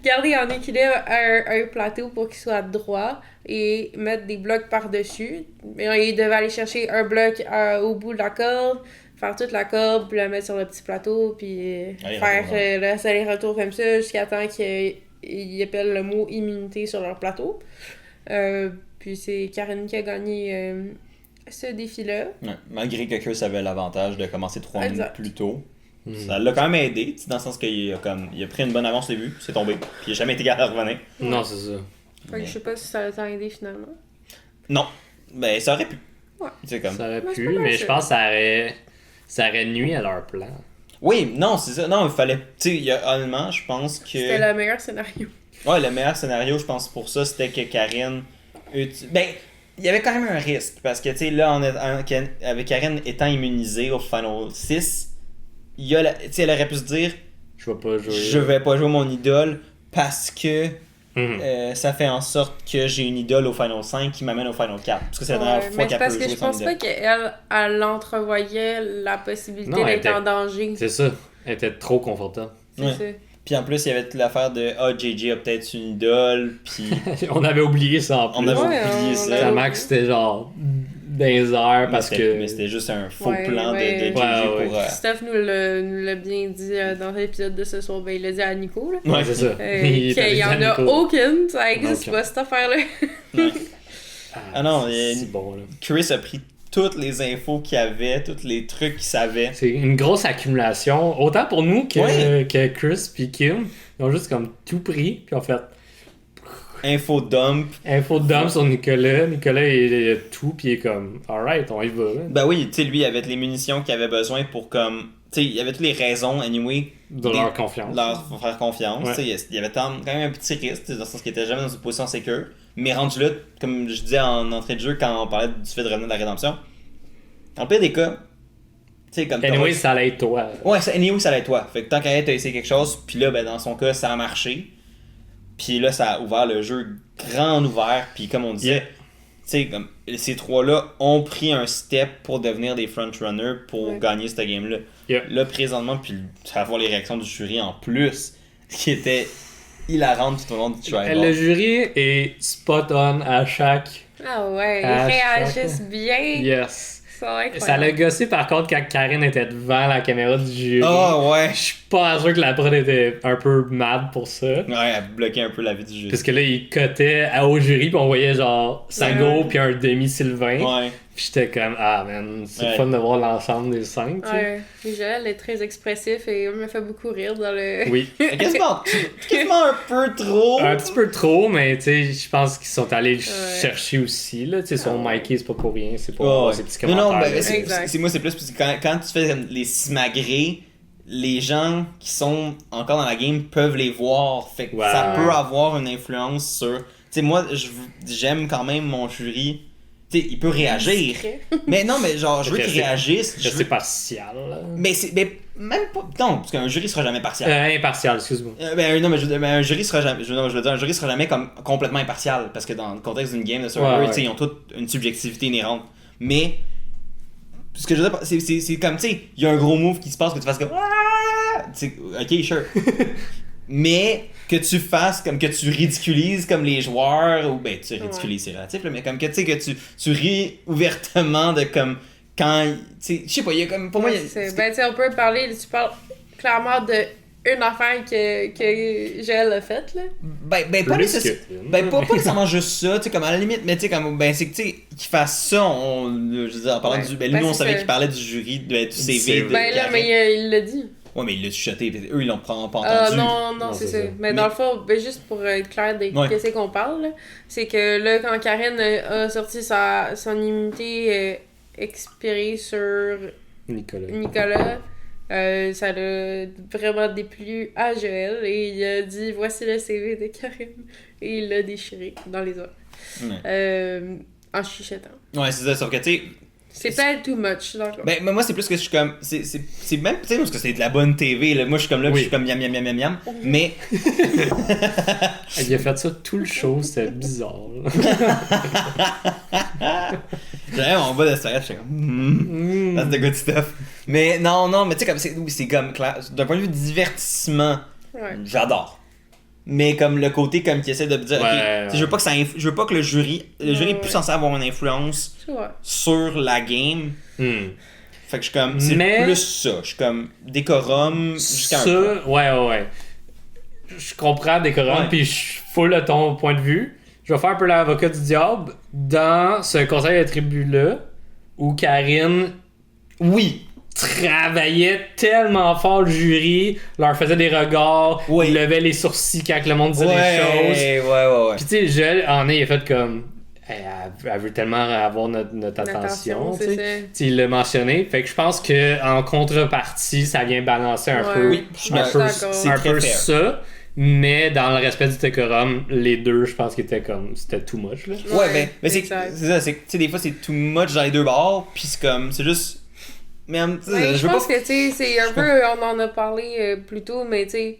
garder en équilibre un plateau pour qu'il soit droit et mettre des blocs par-dessus. Il devait aller chercher un bloc au bout de la corde, faire toute la corde, puis la mettre sur le petit plateau, puis faire le aller-retour comme ça jusqu'à temps qu'ils appellent le mot immunité sur leur plateau. Puis c'est Karen qui a gagné ce défi-là. Ouais, malgré que Chris avait l'avantage de commencer 3 minutes plus tôt. Ça Mm. l'a quand même aidé, dans le sens qu'il a pris une bonne avance au début, c'est tombé, puis il a jamais été capable de revenir. Non, c'est ça. Fait que je sais pas si ça a aidé finalement. Non, ben ça aurait pu. Ouais. C'est comme... Ça aurait pu, mais je pense que ça aurait nuit à leur plan. Oui, non, c'est ça. Non, il fallait. Tu sais, honnêtement, je pense que. C'était le meilleur scénario. Ouais, le meilleur scénario, je pense, pour ça, c'était que Karen. Ben, il y avait quand même un risque, parce que, tu sais, là, avec Karen étant immunisée au Final 6, elle aurait pu se dire je vais pas jouer mon idole parce que ça fait en sorte que j'ai une idole au Final 5 qui m'amène au Final 4. Parce que c'est la dernière fois qu'elle peut jouer son idole. Parce que je pense pas qu'elle entrevoyait la possibilité d'être en danger. C'est ça. Elle était trop confortable. C'est ça. Puis en plus, il y avait toute l'affaire de JJ a peut-être une idole, puis... On avait oublié ça en plus. On avait oublié ça. Ta Max, c'était genre dans les airs parce que... Mais c'était juste un faux plan de JJ pour... Steph nous l'a bien dit dans l'épisode de ce soir. Ben, il l'a dit à Nico, là. Ouais, c'est ça. Qu'il y en a aucune, ça existe pas, cette affaire-là. Ah non, c'est bon, là. Chris a pris toutes les infos qu'il y avait, tous les trucs qu'il savait. C'est une grosse accumulation, autant pour nous que Chris puis Kim. Ils ont juste comme tout pris, puis ont fait... Info dump sur Nicolas. Nicolas, il a tout, puis il est comme, alright, on y va. Hein. Ben oui, tu sais, lui, il avait les munitions qu'il avait besoin pour comme. Tu sais, il y avait toutes les raisons, anyway. De leur confiance. Leur faire confiance. Tu sais, il y avait quand même un petit risque, dans le sens qu'il était jamais dans une position sécure. Mais rendu là, comme je disais en entrée de jeu, quand on parlait du fait de revenir de la rédemption, dans le pire des cas, tu sais, comme. Anyway, ça allait être toi. Ouais, anyway, ça allait être toi. Fait que tant qu'à t'as essayé quelque chose, puis là, ben, dans son cas, ça a marché. Puis là, ça a ouvert le jeu grand ouvert. Puis comme on disait, tu sais, comme ces trois-là ont pris un step pour devenir des frontrunners pour gagner cette game-là. Là, présentement, puis ça va voir les réactions du jury en plus, qui était hilarante tout au long du trial. Le jury est spot on à chaque. Ah ouais, ils réagissent bien. Yes. Ça Ça l'a gossé par contre quand Karine était devant la caméra du jury. Ah ouais. Je suis pas sûr que la prod était un peu mad pour ça. Ouais, elle bloquait un peu la vie du jury. Parce que là, il cotait au jury, puis on voyait genre Sango, Ouais. puis un demi-Sylvain. Ouais. Puis j'étais comme, ah man, c'est Ouais. fun de voir l'ensemble des 5. Ouais, Joël est très expressif et il me fait beaucoup rire dans le... Oui. Quasiment un peu trop. Un petit peu trop, mais tu sais, je pense qu'ils sont allés le Ouais. chercher aussi. Là. Tu sais, son Ouais. Mikey, c'est pas pour rien, c'est Ouais, pour ouais. ses petits Non, commentaires. non, ben, là. Exact. moi, c'est plus parce que quand tu fais les simagrées, les gens qui sont encore dans la game peuvent les voir. Fait que Ouais. ça peut avoir une influence sur. Tu sais, moi, j'aime quand même mon jury. Tu sais, il peut réagir. Discret. Mais non, mais genre, je veux qu'il Rester- réagisse. je C'est veux- partial. Là. Mais c'est. Mais même pas. Non, parce qu'un jury sera jamais partial. Impartial, excuse-moi. Ben non, mais un jury sera jamais. Je veux dire, un jury sera jamais comme complètement impartial. Parce que dans le contexte d'une game de Survivor, Ouais, tu sais, ouais. ils ont toutes une subjectivité inhérente. Mais. Ce que je veux dire, c'est comme, tu sais, il y a un gros move qui se passe que tu fasses comme. Ah! Tu sais, ok, sure. Mais que tu fasses comme que tu ridiculises comme les joueurs, ou ben tu ridiculises, c'est relatif, là, mais comme que tu sais, que tu ris ouvertement de comme quand. Tu sais, je sais pas, il y a comme. Pour moi, il y a. Ben, tu sais, on peut parler, tu parles clairement de une affaire que Joël a faite, là. Ben, pas Plus nécessairement. que- Ben, pas nécessairement juste ça, tu sais, comme à la limite, mais tu sais, comme, ben, c'est que, tu sais, qu'il fasse ça, je veux dire, en parlant Ouais. du. Ben, Ben, lui, on c'est savait ça. qu'il parlait du jury, du CV. CV. de Ben là, Karen. mais il l'a dit. Ouais, mais il l'a chuchoté, puis eux, ils l'ont pas entendu. Ah non, Non, c'est c'est ça. ça. Mais dans le fond, ben, juste pour être clair de Ouais. qu'est-ce qu'on parle, là, c'est que là, quand Karen a sorti son immunité expirée sur Nicolas. Nicolas, ça l'a vraiment déplu à Joël et il a dit voici le CV de Karen et il l'a déchiré dans les airs en chuchotant. Ouais, c'est ça, sauf que, tu sais. C'est peut-être too much, d'accord. Ben, moi, c'est plus que je suis comme. C'est même. Tu sais, parce que c'est de la bonne TV, là. Moi, je suis comme là, puis Oui. je suis comme miam, miam, miam, miam, miam. Mais. Il a fait ça tout le show, c'était bizarre. là. J'avais mon bas de stress, je suis comme. That's the good stuff. Mais non, mais tu sais, comme. C'est comme. D'un point de vue divertissement, Ouais. j'adore. Mais comme le côté comme qui essaie de me dire, Ouais, ok, tu sais, je veux pas que ça je veux pas que le jury est plus censé avoir une influence Tu vois. sur la game. Hmm. Fait que je suis comme, c'est Mais- plus ça. Je suis comme décorum jusqu'à un point. Ça, ouais. Je comprends décorum, Ouais. puis je suis full de ton point de vue. Je vais faire un peu l'avocat du diable dans ce conseil de tribu-là, où Karine, oui, travaillait tellement fort le jury, leur faisait des regards, Oui. levait les sourcils quand le monde disait des choses. Ouais. Puis tu sais, Joël, en est, il a fait comme... Hey, elle veut tellement avoir notre attention, tu c'est sais. ça. Tu sais, il l'a mentionné. Fait que je pense que en contrepartie, ça vient balancer un Ouais. peu, Oui, je suis un peu, d'accord. C'est un très peu fair. ça. Mais dans le respect du décorum, les deux, je pense qu'ils étaient comme... C'était too much, là. Ouais, mais c'est exact. ça, c'est que tu sais, des fois c'est too much dans les deux bords, pis c'est comme, c'est juste. Mais tu sais, Ouais, je je veux pense pas. que, tu sais, c'est un peu, on en a parlé plus tôt, mais tu sais,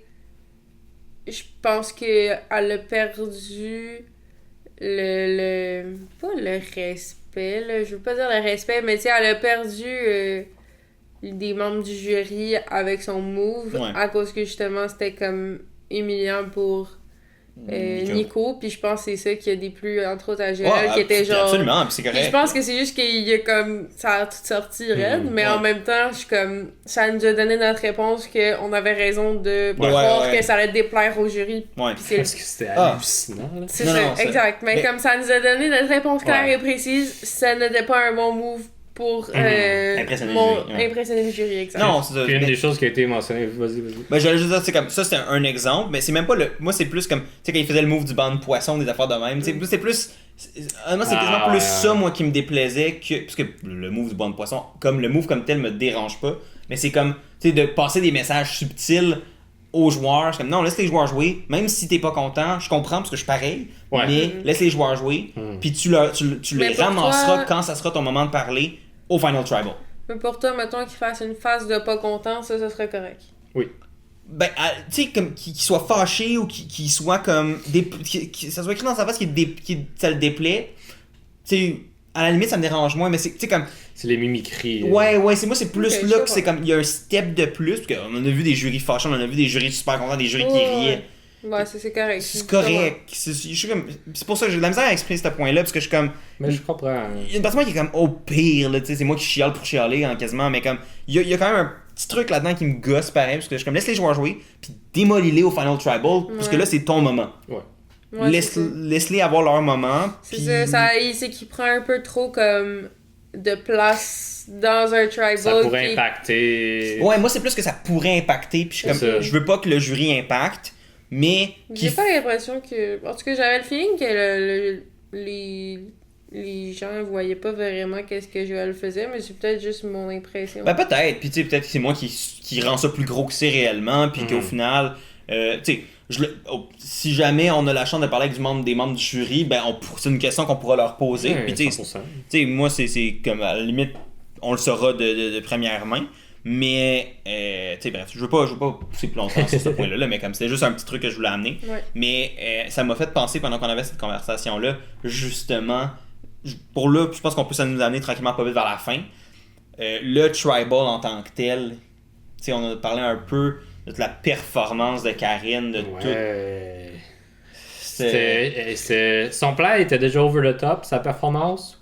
je pense qu'elle a perdu pas le respect, là, je veux pas dire le respect, mais tu sais, elle a perdu des membres du jury avec son move Ouais. à cause que justement c'était comme humiliant pour Nico, puis je pense que c'est ça qui a déplu entre autres à Joël, qui était genre... Absolument, pis c'est Puis correct. je pense que c'est juste qu'il y a comme ça a tout sorti raide, mais ouais. en même temps, je suis comme ça nous a donné notre réponse qu'on avait raison de Ouais, croire ouais. que ça allait déplaire au jury. Ouais. Puis c'est Parce que c'était Ah. hallucinant, là. c'est Non, ça, non, ça- exact. Mais, mais- comme ça nous a donné notre réponse claire Ouais. et précise, ça n'était pas un bon move pour Impressionner le jury, ouais. impressionner le jury, exact. Non, c'est ça. Puis une mais- des choses qui a été mentionnée, vas-y. Ben, j'allais juste dire, c'est comme ça, c'est un exemple, mais c'est même pas le. Moi, c'est plus comme. Tu sais, quand il faisait le move du banc de poisson, des affaires de même. Tu sais, c'est plus. Honnêtement, c'est quasiment Ah, plus ouais, ça, ouais. moi, qui me déplaisait que. Parce que le move du banc de poisson, comme le move comme tel, me dérange pas. Mais c'est comme. Tu sais, de passer des messages subtils aux joueurs. C'est comme, non, laisse les joueurs jouer. Même si t'es pas content, je comprends parce que je suis pareil. Ouais. Mais laisse les joueurs jouer. Puis tu Mais les pour ramasseras toi- quand ça sera ton moment de parler au Final Tribal. Mais pour toi, mettons qu'il fasse une phase de pas content, ça serait correct. Ben, tu sais, comme qu'il soit fâché ou qu'il soit comme. Ça soit écrit dans sa face ça le déplaît. Tu sais, à la limite, ça me dérange moins, mais c'est, tu sais, comme. C'est les mimicries. Ouais, moi, c'est plus Ok, je là sais que c'est pas. comme. Il y a un step de plus, parce qu'on a vu des jurys fâchés, on a vu des jurys super contents, des jurys qui Ouais, riaient. ouais. Ouais, c'est correct. C'est correct. C'est pour ça que j'ai de la misère à exprimer ce point-là, parce que je suis comme... Mais je comprends. Il y a une partie de moi qui est comme au pire, là, tu sais, c'est moi qui chiale pour chialer, quasiment, mais comme, il y a quand même un petit truc là-dedans qui me gosse pareil, parce que je suis comme, laisse les joueurs jouer, puis démolis-les au Final Tribal, parce que là, c'est ton moment. Ouais, Laisse-les avoir leur moment. C'est puis... c'est qu'il prend un peu trop comme de place dans un tribal. Ça pourrait impacter. Ouais, moi c'est plus que ça pourrait impacter, puis je veux pas que le jury impacte, mais... J'ai pas l'impression que... En tout cas, j'avais le feeling que les gens voyaient pas vraiment qu'est-ce que Joël faisait, mais c'est peut-être juste mon impression. Ben peut-être, puis tu sais, peut-être que c'est moi qui rend ça plus gros que c'est réellement, puis qu'au final, tu sais... si jamais on a la chance de parler avec des membres du jury, ben c'est une question qu'on pourra leur poser. Ouais, puis tu sais, moi c'est comme à la limite on le saura de première main. Mais tu sais, bref, je veux pas pousser plus longtemps sur ce point-là, mais comme c'était juste un petit truc que je voulais amener. Ouais. Mais ça m'a fait penser pendant qu'on avait cette conversation-là, justement, pour là, je pense qu'on peut ça nous amener tranquillement pas vite vers la fin. Le tribal en tant que tel, tu sais, on a parlé un peu de la performance de Karine, de tout. Son plan était déjà over the top, sa performance.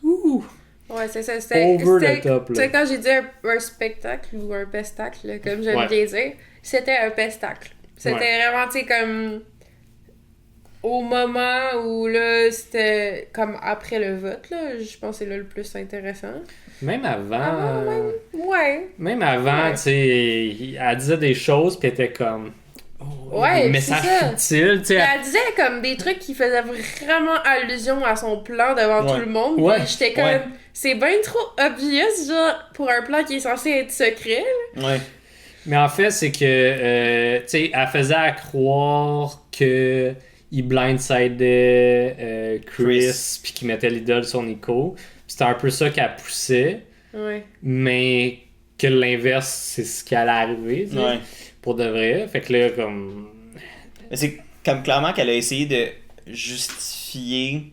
Ouais, c'est ça. C'était over the top. Tu sais, quand j'ai dit un spectacle ou un pestacle, là, comme j'aime bien dire, c'était un pestacle. C'était vraiment, tu sais, comme au moment où là, c'était comme après le vote, là, je pense que c'est là le plus intéressant. Même avant. Même avant, tu sais, elle disait des choses puis elle était comme. Ouais, des messages subtils, tu sais. Elle disait comme des trucs qui faisaient vraiment allusion à son plan devant tout le monde. Ouais. J'étais comme, c'est bien trop obvious, genre, pour un plan qui est censé être secret. Là. Ouais. Mais en fait, c'est que, tu sais, elle faisait à croire que il blindsidait Chris puis qu'il mettait l'idole sur Nico. C'était un peu ça qu'elle poussait. Ouais. Mais que l'inverse, c'est ce qui allait arriver, tu sais, pour de vrai. Fait que là, comme... Mais c'est comme clairement qu'elle a essayé de justifier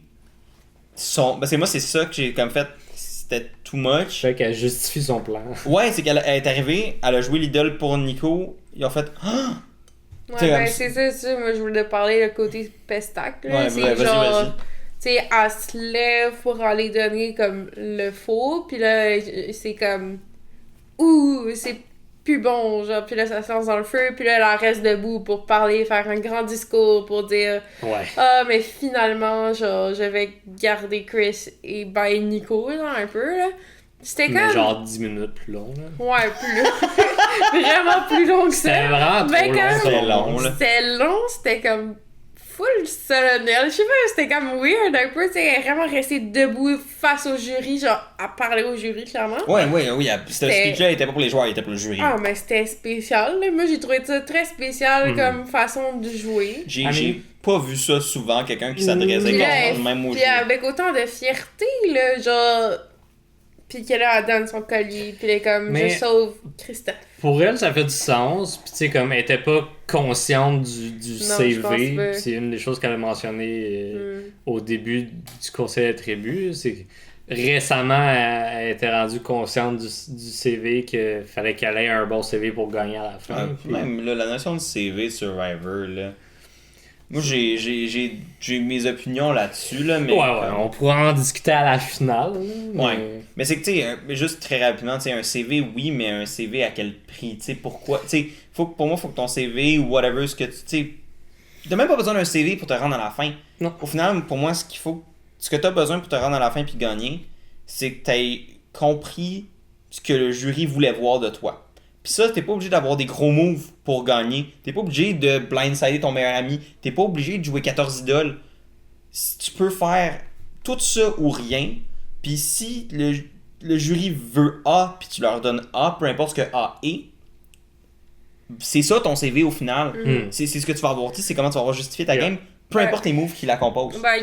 son... Parce que moi, c'est ça que j'ai comme fait... C'était too much. Fait qu'elle justifie son plan. Ouais, c'est qu'elle est arrivée, elle a joué l'idole pour Nico, ils ont fait... Ah! Ouais, ben c'est ça, moi je voulais parler le côté pestacle. Là. C'est vas-y. Tu sais, elle se lève pour aller donner comme le faux, puis là, c'est comme... Ouh, c'est plus bon, genre, puis là, ça se lance dans le feu, puis là, elle en reste debout pour parler, faire un grand discours pour dire ah, mais finalement, genre, je vais garder Chris et bye Nico, genre, un peu, là. C'était comme... genre 10 minutes plus long, là. Ouais, plus long. Vraiment plus long que ça. C'était vraiment trop long. C'était long. C'était comme full solennel. Je sais pas, c'était comme weird un peu. Elle est vraiment restée debout face au jury, genre à parler au jury, clairement. Oui. Ce speech-là, il était pas pour les joueurs, il était pour le jury. Ah, mais c'était spécial. Là. Moi, j'ai trouvé ça très spécial comme façon de jouer. J'ai pas vu ça souvent, quelqu'un qui s'adressait même au jury. Puis avec autant de fierté, là, genre... Puis qu'elle donne son collier, puis elle est comme, mais je sauve Christophe. Pour elle, ça fait du sens. Puis tu sais, comme elle était pas consciente du CV. C'est une des choses qu'elle a mentionné au début du conseil d'attributs. C'est que récemment, elle était rendue consciente du CV, qu'il fallait qu'elle ait un bon CV pour gagner à la fin. Même là, la notion de CV Survivor, là. Moi, j'ai mes opinions là-dessus, là, mais... Ouais, on pourra en discuter à la finale. Là, mais c'est que, tu sais, juste très rapidement, tu sais, un CV, oui, mais un CV à quel prix? Tu sais, pourquoi? Tu sais, pour moi, il faut que ton CV ou whatever, ce que tu sais... T'as même pas besoin d'un CV pour te rendre à la fin. Non. Au final, pour moi, ce que t'as besoin pour te rendre à la fin puis gagner, c'est que t'aies compris ce que le jury voulait voir de toi. Pis ça, t'es pas obligé d'avoir des gros moves pour gagner. T'es pas obligé de blindsider ton meilleur ami. T'es pas obligé de jouer 14 idoles. Si tu peux faire tout ça ou rien. Puis si le jury veut A, puis tu leur donnes A, peu importe ce que A est, c'est ça ton CV au final. C'est ce que tu vas avoir. C'est comment tu vas avoir justifié ta game, peu importe les moves qui la composent. Ben,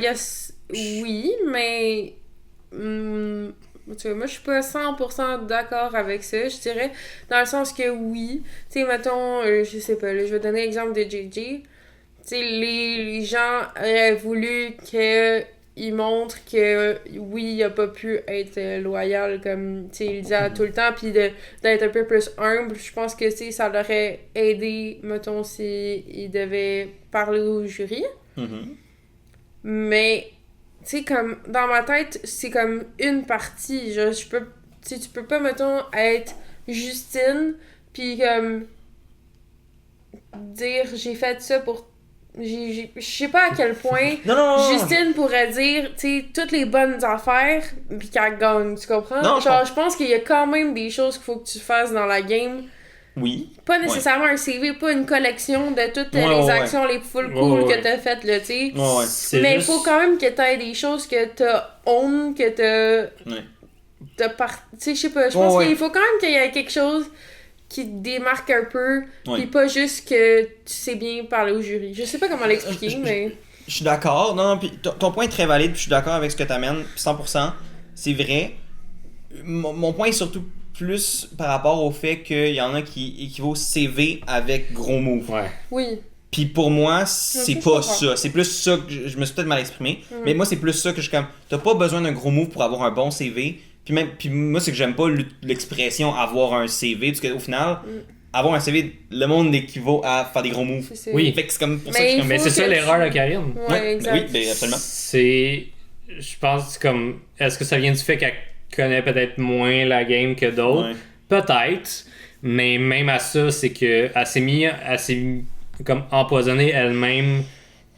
oui, mais... Tu vois, moi, je suis pas 100% d'accord avec ça, je dirais, dans le sens que oui, tu sais, mettons, je sais pas, là, je vais donner l'exemple de JJ, tu sais, les gens auraient voulu qu'il il montre que oui, il a pas pu être loyal comme tu sais, il disait tout le temps, puis d'être un peu plus humble. Je pense que tu sais, ça l'aurait aidé, mettons, si il devait parler au jury. Mais tu sais, comme dans ma tête, c'est comme une partie. Genre, tu peux pas, mettons, être Justine, puis comme dire j'ai fait ça pour. Je sais pas à quel point Justine pourrait dire, tu sais, toutes les bonnes affaires, puis qu'elle gagne, tu comprends? Non, genre, je pense qu'il y a quand même des choses qu'il faut que tu fasses dans la game. Oui. Pas nécessairement un CV, pas une collection de toutes les actions les full cool que t'as faites, là, tu sais. Mais il faut quand même que t'aies des choses que t'as own, que t'as... Tu sais, je sais pas, je pense qu'il faut quand même qu'il y ait quelque chose qui te démarque un peu, pis pas juste que tu sais bien parler au jury. Je sais pas comment l'expliquer, mais... Je suis d'accord, non, puis ton point est très valide, puis je suis d'accord avec ce que t'amènes, 100%, c'est vrai. Mon point est surtout plus par rapport au fait qu'il y en a qui équivaut CV avec gros move. Ouais. Oui. Puis pour moi, c'est pas ça. C'est plus ça que je me suis peut-être mal exprimé, mais moi, c'est plus ça que je suis comme... T'as pas besoin d'un gros move pour avoir un bon CV. Puis moi, c'est que j'aime pas l'expression avoir un CV, parce qu'au final, avoir un CV, le monde équivaut à faire des gros moves. Oui. Fait que c'est comme pour ça que je suis comme... Mais c'est ça l'erreur de Karine. Ouais, exact. Oui, ben absolument. C'est... Je pense comme... Est-ce que ça vient du fait qu'elle connaît peut-être moins la game que d'autres? Peut-être. Mais même à ça, c'est que elle s'est comme empoisonner elle-même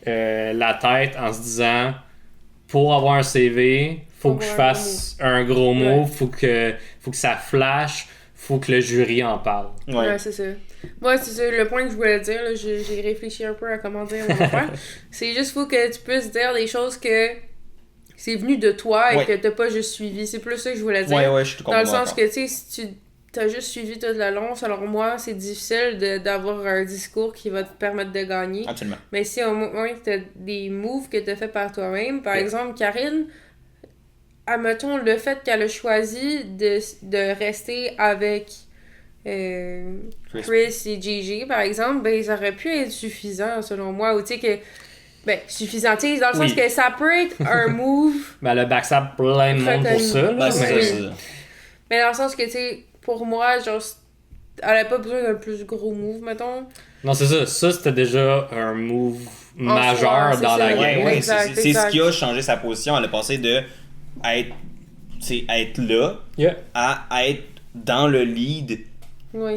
la tête en se disant pour avoir un CV, faut que je fasse un gros move, faut que ça flash, faut que le jury en parle. Ouais, c'est ça. Moi, c'est ça, le point que je voulais dire, là, j'ai réfléchi un peu à comment dire mon affaire. C'est juste faut que tu puisses dire des choses que c'est venu de toi et que t'as pas juste suivi. C'est plus ça que je voulais dire. Ouais, je suis complètement dans le sens que, tu sais, si tu t'as juste suivi tout le long, selon moi, c'est difficile d'avoir un discours qui va te permettre de gagner. Absolument. Mais si au moins t'as des moves que t'as fait par toi-même, par exemple, Karine, admettons le fait qu'elle a choisi de rester avec Chris et Gigi, par exemple, ben ça aurait pu être suffisant, selon moi. Ou tu sais que... Ben, suffisant, tu sais, dans le sens que ça peut être un move... Ben, le backstab plein de monde pour ça. Là, mais dans le sens que, tu sais, pour moi, genre, elle avait pas besoin d'un plus gros move, mettons. Non, c'est ça. Ça, c'était déjà un move majeur dans la game. Ouais, c'est ce qui a changé sa position. Elle a passé de être là à être dans le lead,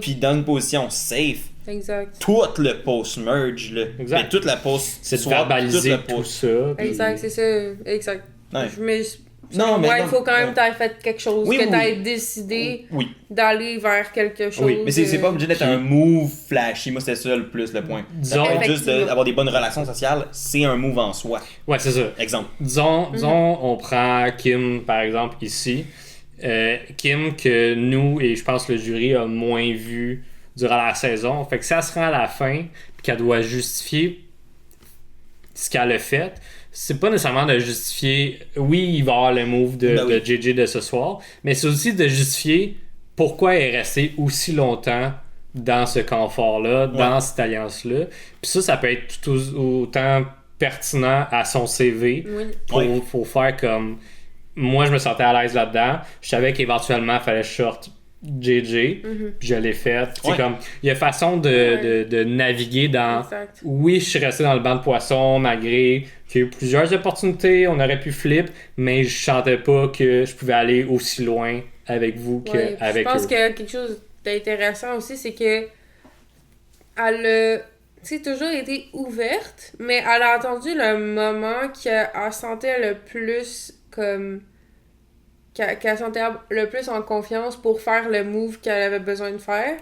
puis dans une position safe. Exact. Tout le post-merge, là. Exact. Mais toute la post... C'est de verbaliser tout ça. Exact, c'est ça. Exact. Ouais. Mais il faut quand même que tu aies fait quelque chose, que tu aies décidé d'aller vers quelque chose. Oui, mais c'est pas obligé d'être un move flashy. Moi, c'était ça le point. Disons, juste d'avoir des bonnes relations sociales, c'est un move en soi. Ouais, c'est ça. Exemple. Disons on prend Kim, par exemple, ici. Kim, que nous, et je pense le jury a moins vu durant la saison. Fait que si elle se rend à la fin, puis qu'elle doit justifier ce qu'elle a fait, c'est pas nécessairement de justifier, oui, il va y avoir le move de JJ de ce soir, mais c'est aussi de justifier pourquoi elle est restée aussi longtemps dans ce confort-là, dans cette alliance-là. Puis ça peut être tout autant pertinent à son CV pour faire comme... Moi, je me sentais à l'aise là-dedans. Je savais qu'éventuellement, il fallait short JJ, puis je l'ai fait. C'est comme, il y a façon de naviguer dans... Exact. Oui, je suis resté dans le banc de poissons, malgré qu'il y a eu plusieurs opportunités, on aurait pu flip, mais je sentais pas que je pouvais aller aussi loin avec vous qu'avec eux. Je pense que quelque chose d'intéressant aussi, c'est que elle a toujours été ouverte, mais elle a attendu le moment qu'elle sentait le plus comme... qu'elle sentait le plus en confiance pour faire le move qu'elle avait besoin de faire.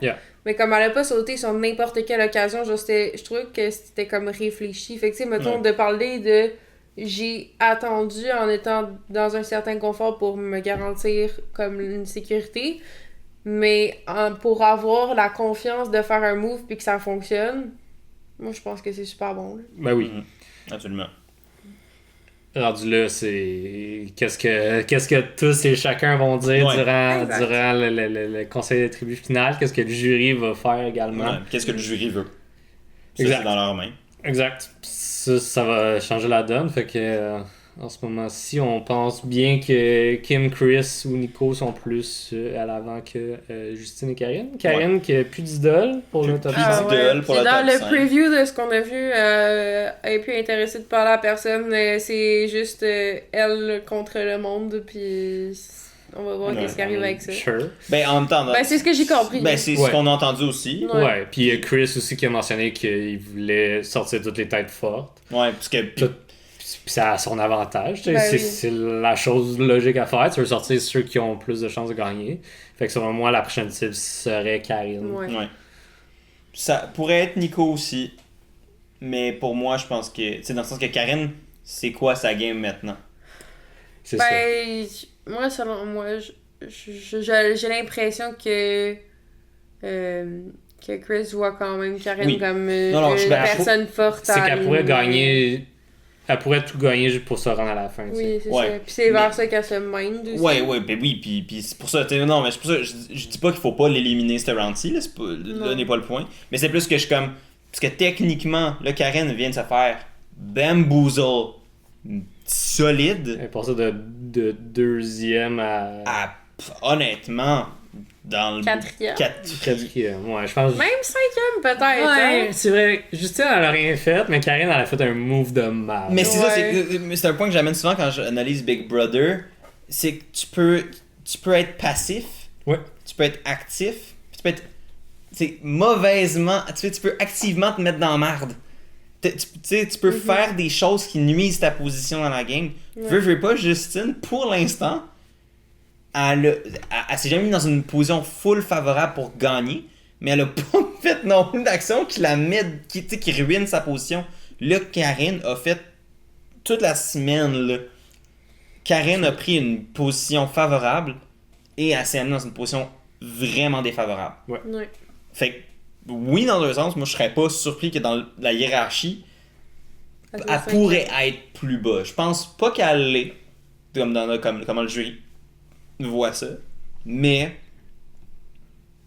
Mais comme elle a pas sauté sur n'importe quelle occasion, genre je trouvais que c'était comme réfléchi. Fait que tu sais, mettons, de parler de j'ai attendu en étant dans un certain confort pour me garantir comme une sécurité, mais pour avoir la confiance de faire un move puis que ça fonctionne, moi je pense que c'est super bon. Là. Ben oui. Absolument. Rendu là, c'est qu'est-ce que tous et chacun vont dire durant le conseil de tribu final, qu'est-ce que le jury va faire également. Qu'est-ce que le jury veut. Ça, Exact. c'est dans leurs mains. Exact. Ça va changer la donne, fait que en ce moment-ci. On pense bien que Kim, Chris ou Nico sont plus à l'avant que Justine et Karine. Karine qui a plus d'idole pour le top 5. Pour le dans top le 5. preview de ce qu'on a vu, elle est plus intéressée de parler à personne. C'est juste elle contre le monde, puis on va voir qu'est-ce qui arrive avec ça. Sure. Ben, en même temps, Ben, c'est ce que j'ai compris. ben, c'est Ouais. ce qu'on a entendu aussi. Ouais, puis il y a Chris aussi qui a mentionné qu'il voulait sortir toutes les têtes fortes. Ouais, parce que. Puis ça a son avantage. Tu sais, Ben oui. c'est la chose logique à faire. Tu veux sortir ceux qui ont plus de chances de gagner. Fait que selon moi, la prochaine cible serait Karine. Ouais. Ouais. Ça pourrait être Nico aussi. Mais pour moi, je pense que. C'est dans le sens que Karine, c'est quoi sa game maintenant? C'est ça. Ben, moi, selon moi, j'ai l'impression que Chris voit quand même Karine Oui. comme Non, je une suis personne forte. C'est à qu'elle pourrait éliminer. gagner. Elle pourrait tout gagner juste pour se rendre à la fin. tu sais. Oui, c'est Ouais. ça. Puis c'est vers Mais- ça qu'elle se mind aussi. Ouais, ben oui, puis c'est pour ça, non, mais c'est pour ça, je dis pas qu'il faut pas l'éliminer, ce round-ci, là, là Non. n'est pas le point, mais c'est plus que je suis comme, parce que techniquement, là, Karen vient de se faire bamboozle solide, Elle passe de deuxième à honnêtement, dans le... Quatrième. quatrième. Ouais, je pense. Même cinquième, peut-être. Ouais, hein. c'est vrai. Justine, elle a rien fait, mais Karine, elle a fait un move de mal. Mais c'est ça, Ouais. c'est un point que j'amène souvent quand j'analyse Big Brother, c'est que tu peux être passif, Ouais. tu peux être actif, puis tu peux être mauvaisement, tu peux activement te mettre dans la merde. Tu peux faire des choses qui nuisent ta position dans la game. Ouais. Veux pas, Justine, pour l'instant, elle s'est jamais mise dans une position full favorable pour gagner, mais elle a pas fait non plus d'action qui la met, qui ruine sa position. Là, Karine a fait toute la semaine, là. Karine a pris une position favorable et elle s'est amenée dans une position vraiment défavorable. Ouais. Fait que, oui, dans un sens, moi je serais pas surpris que dans la hiérarchie, Elle elle pourrait être plus bas. Je pense pas qu'elle l'est, comme comment le jury voit ça, mais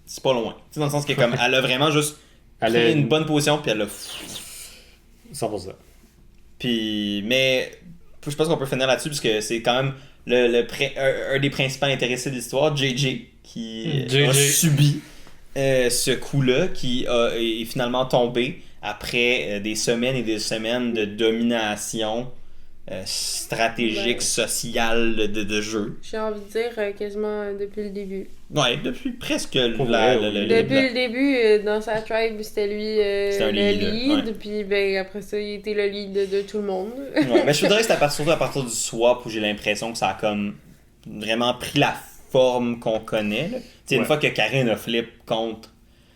c'est pas loin. Tu sais, dans le sens que comme elle a vraiment juste Elle pris a une bonne position puis elle a 100%. puis mais je pense qu'on peut finir là-dessus parce que c'est quand même un des principaux intéressés de l'histoire, JJ, qui a subi ce coup-là, qui est finalement tombé après des semaines et des semaines de domination stratégique, Ouais. sociale de jeu. J'ai envie de dire quasiment depuis le début. Ouais, depuis presque Pour vrai, oui. Depuis le début, dans sa tribe, c'était lui C'était un le lead, lead. ouais. Puis ben, après ça, il était le lead de tout le monde. Ouais, mais je voudrais que c'était surtout à partir du swap où j'ai l'impression que ça a comme vraiment pris la forme qu'on connaît. Là. Tu sais, une Ouais. fois que Karine a flip contre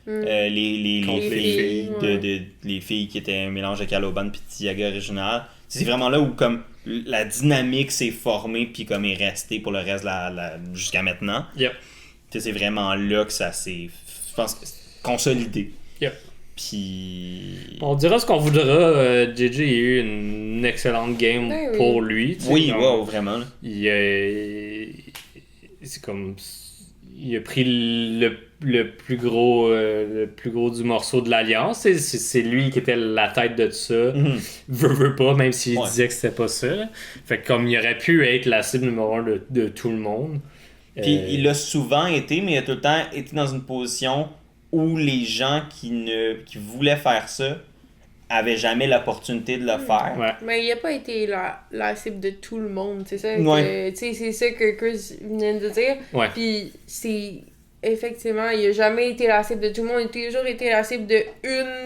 les Contre les filles, filles, les filles qui étaient un mélange de Caloban puis Tiaga original. C'est vraiment là où comme la dynamique s'est formée puis comme est restée pour le reste jusqu'à maintenant. Yep. Tu sais, c'est vraiment là que ça s'est, je pense, consolidé. Yep. Puis On dira ce qu'on voudra. JJ a eu une excellente game Ben oui. pour lui. tu sais, oui, comme- wow, vraiment. Là. C'est comme. Il a pris le plus gros du morceau de l'Alliance. C'est lui qui était la tête de ça. Mhm. Veut pas, même s'il Ouais. disait que c'était pas ça. Là. Fait que comme il aurait pu être la cible numéro 1 de tout le monde. Puis il l'a souvent été, mais il a tout le temps été dans une position où les gens qui voulaient faire ça avaient jamais l'opportunité de le faire. Ouais. Mais il a pas été la cible de tout le monde, c'est ça. Ouais. Tu sais, c'est ça que Chris venait de dire. Ouais. Puis c'est effectivement, il a jamais été la cible de tout le monde. Il a toujours été la cible de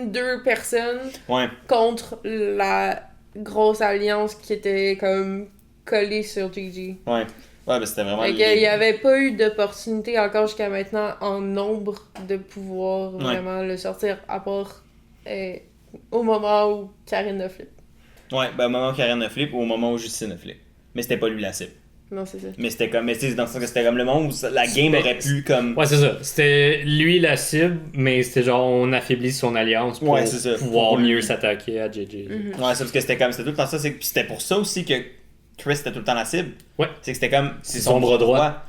deux personnes Ouais. contre la grosse alliance qui était comme collée sur JJ. Ouais. Ouais, ben c'était vraiment... Fait qu'il n'y avait pas eu d'opportunité encore jusqu'à maintenant en nombre de pouvoir Ouais. vraiment le sortir, à part au moment où Karine a flip. Ouais, ben au moment où Karen a flip ou au moment où Justine a flip. Mais c'était pas lui la cible. Non, c'est ça. Mais c'était comme... Mais c'est dans le sens que c'était comme le moment où la game aurait pu comme... Ouais, c'est ça. C'était lui la cible, mais c'était genre on affaiblit son alliance pour Ouais, c'est ça. pouvoir Pour lui. mieux s'attaquer à JJ. Mhm. Ouais, c'est parce que c'était tout le temps ça. Puis c'était pour ça aussi que Chris était tout le temps la cible. Ouais. C'est que c'était comme... C'est Son bras droit.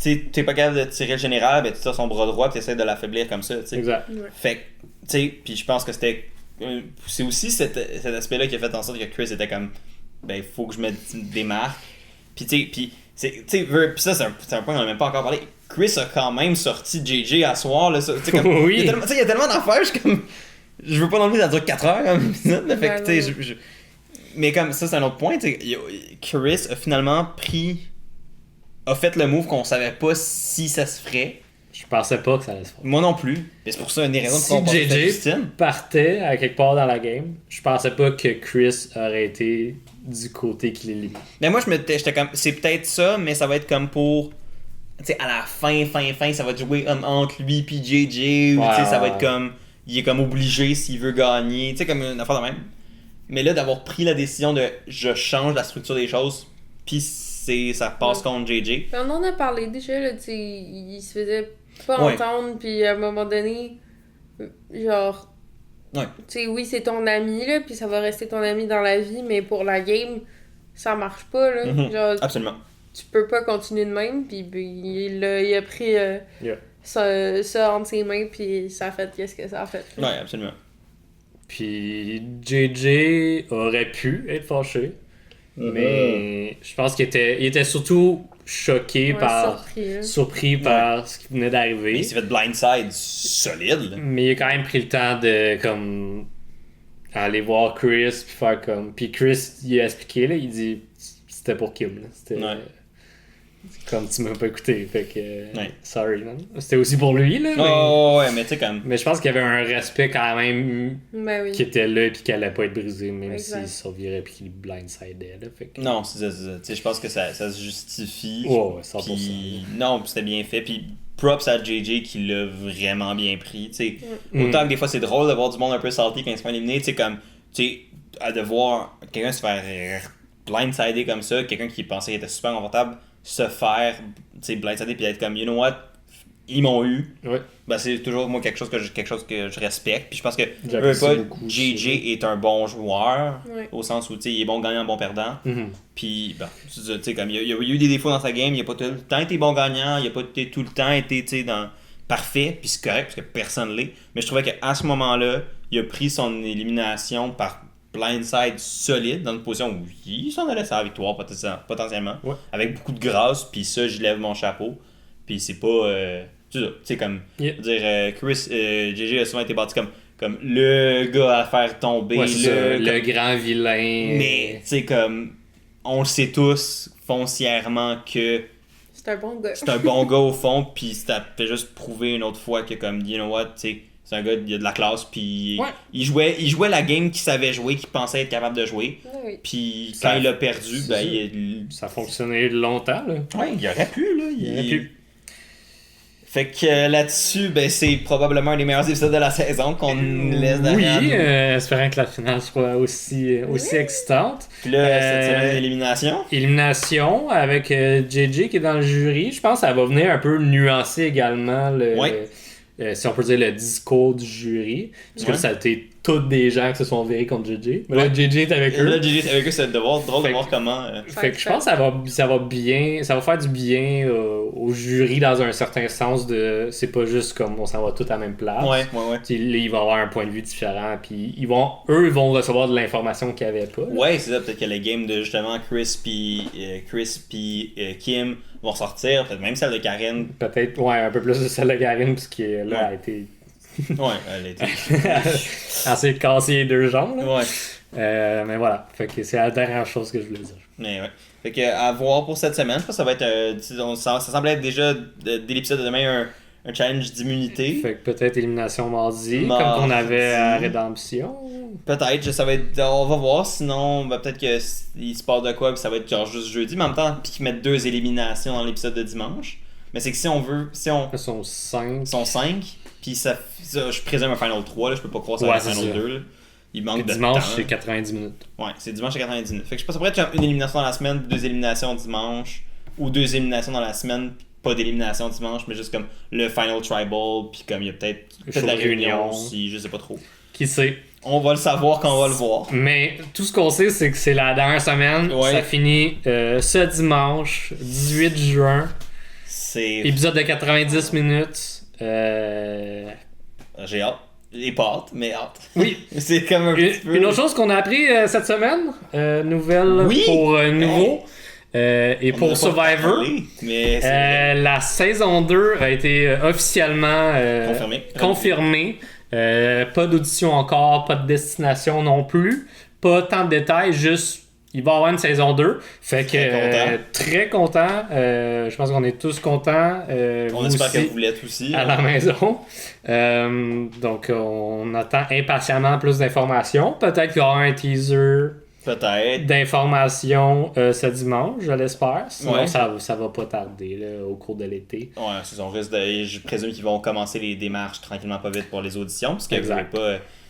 T'es pas capable de tirer le général, ben tu tires son bras droit et t'essaies de l'affaiblir comme ça, tu sais. Exact. Fait que, tu sais, puis je pense que c'était... C'est aussi cet aspect-là qui a fait en sorte que Chris était comme ben, faut que je me démarque. Puis, tu sais, puis ça, c'est un point qu'on n'a même pas encore parlé. Chris a quand même sorti JJ à soir, là. Comme, Oui. il y a tellement d'affaires, je veux pas non plus que ça dure 4 heures comme épisode, là. Fait que, tu sais, mais comme ça, c'est un autre point, tu sais. Chris a finalement a fait le move qu'on savait pas si ça se ferait. Je pensais pas que ça allait se faire. Moi non plus. Mais c'est pour ça une des raisons Si pour JJ Christine. partait à quelque part dans la game, je pensais pas que Chris aurait été du côté qu'il est libre. Mais moi, j'étais comme, c'est peut-être ça, mais ça va être comme pour, tu sais, à la fin, ça va jouer entre lui puis JJ, ou tu sais, ça va être comme, il est comme obligé s'il veut gagner, tu sais, comme une affaire de même. Mais là, d'avoir pris la décision de, je change la structure des choses, puis ça passe contre JJ. On en a parlé déjà, là, tu sais, il se faisait pas Ouais. entendre, puis à un moment donné, genre, Ouais. tu sais, oui, c'est ton ami, là, puis ça va rester ton ami dans la vie, mais pour la game, ça marche pas, là. Mhm. Genre, Absolument. tu peux pas continuer de même, puis ben, il a pris ça entre ses mains, puis ça a fait qu'est-ce que ça a fait. Ouais, absolument. Puis JJ aurait pu être fâché, mais je pense qu'il était surtout choqué surpris par ce qui venait Mais d'arriver. il s'est fait blindside solide, là. Mais il a quand même pris le temps de comme aller voir Chris puis faire comme. Puis Chris il a expliqué là, il dit c'était pour Kim là. C'était Ouais. comme tu m'as pas écouté, fait que Ouais. sorry man. C'était aussi pour lui là. Mais, Oh, ouais, mais tu sais, comme. mais je pense qu'il y avait un respect quand même Ben oui. qui était là puis qui allait pas être brisé même Exact. s'il survirait puis qu'il blindsidait là. Fait que... Non, c'est ça. Tu sais, je pense que ça se justifie. Ouais, 100%. Puis, non, c'était bien fait. Puis, props à JJ qui l'a vraiment bien pris. Tu sais, Mm. autant que des fois c'est drôle de voir du monde un peu salty quand ils se font éliminer. Tu sais, comme, tu sais, à de voir quelqu'un se faire blindsider comme ça, quelqu'un qui pensait qu'il était super confortable, se faire, tu sais, blindsider puis être comme, you know what, ils m'ont eu. Ouais. Ben, c'est toujours moi quelque chose que je respecte. Puis je pense que J'apprécie pas, beaucoup JJ aussi. est un bon joueur, Ouais. au sens où tu sais, il est bon gagnant, bon perdant. Mhm. Puis, ben, tu sais, comme il y a eu des défauts dans sa game, il a pas tout le temps été bon gagnant, il a pas tout le temps été, tu sais, parfait, puis c'est correct parce que personne l'est. Mais je trouvais qu'à ce moment-là, il a pris son élimination par blindside solide, dans une position où il s'en allait sa victoire potentiellement, Ouais. avec beaucoup de grâce, puis ça, je lève mon chapeau. Puis c'est pas, tu sais, comme, Yeah. je veux dire, Chris, JJ a souvent été bâti comme le gars à faire tomber, Ouais, c'est ça, le comme- grand vilain. mais, tu sais, comme, on le sait tous foncièrement que C'est un bon gars. c'est un bon gars au fond, puis ça fait juste prouver une autre fois que, comme, you know what, tu sais, c'est un gars, il a de la classe, puis Ouais. il jouait la game qu'il savait jouer, qu'il pensait être capable de jouer, Oui. puis Ça- quand il a perdu, c'est ben, ça. Ça a fonctionné longtemps là. ouais, il aurait pu, là. Il aurait pu. Fait que là-dessus, ben, c'est probablement un des meilleurs épisodes de la saison qu'on laisse derrière Oui, nous. espérant que la finale soit aussi excitante. Puis là, cette euh, semaine d'élimination. Élimination avec JJ qui est dans le jury. Je pense que ça va venir un peu nuancer également Ouais. si on peut dire le discours du jury. Parce que Ouais. ça a été tous des gens qui se sont virés contre JJ. Mais là, Ouais. JJ est avec eux. Là, JJ, avec eux, c'est drôle de Fait voir que- comment. Fait que je pense que ça va faire du bien au jury dans un certain sens de c'est pas juste comme on s'en va tous à la même place. Ouais. T'sais, là, ils vont avoir un point de vue différent puis eux ils vont recevoir de l'information qu'ils avaient pas. là. Ouais, c'est ça. Peut-être que les games de justement Chris puis Kim vont sortir. Peut-être même celle de Karen. Peut-être un peu plus de celle de Karine parce que là Ouais. a été Ouais, elle était. assez cassé les deux jambes. là. Ouais. Mais voilà, fait que c'est la dernière chose que je voulais dire. Mais ouais. Fait que à voir pour cette semaine. Je pense que ça va être. Ça semblait être déjà dès l'épisode de demain un challenge d'immunité. Fait que peut-être élimination mardi, Mardi. comme qu'on avait à Rédemption. Peut-être, ça va être. On va voir, sinon ben, peut-être qu'il se passe de quoi, puis ça va être genre juste jeudi, mais en même temps, puis qu'ils mettent 2 éliminations dans l'épisode de dimanche. Mais c'est que si on Ils sont 5. ils sont 5, puis ça, je présume un Final 3, là, je peux pas croire ça Ouais, un c'est Final ça. 2. Là. Il manque de Dimanche, temps. c'est 90 minutes. Ouais, c'est dimanche à 90 minutes. Fait que je pense que ça pourrait être une élimination dans la semaine, 2 éliminations dimanche, ou 2 éliminations dans la semaine, pas d'élimination dimanche, mais juste comme le Final Tribal, puis comme il y a peut-être Show la de réunion réunion. aussi, je sais pas trop. Qui sait? On va le savoir quand on va le voir. Mais tout ce qu'on sait, c'est que c'est la dernière semaine. Ouais. Ça finit ce dimanche, 18 juin. C'est. Épisode de 90 minutes. J'ai hâte. J'ai pas hâte, mais hâte. Oui. C'est comme un petit peu... Une autre chose qu'on a appris cette semaine, nouvelle Oui. pour nouveau, et On pour en a pas Survivor. parlé, mais c'est La saison 2 a été officiellement confirmée. Pas d'audition encore, pas de destination non plus. Pas tant de détails, juste il va y avoir une saison 2. Fait que très content. Je pense qu'on est tous contents. on espère que vous l'êtes aussi. À la maison. Donc on attend impatiemment plus d'informations. Peut-être qu'il y aura un teaser. Peut-être. D'informations ce dimanche, je l'espère. Sinon, Ouais. ça va pas tarder là, au cours de l'été. Ouais, c'est son risque de... Je présume qu'ils vont commencer les démarches tranquillement pas vite pour les auditions, parce que Exact.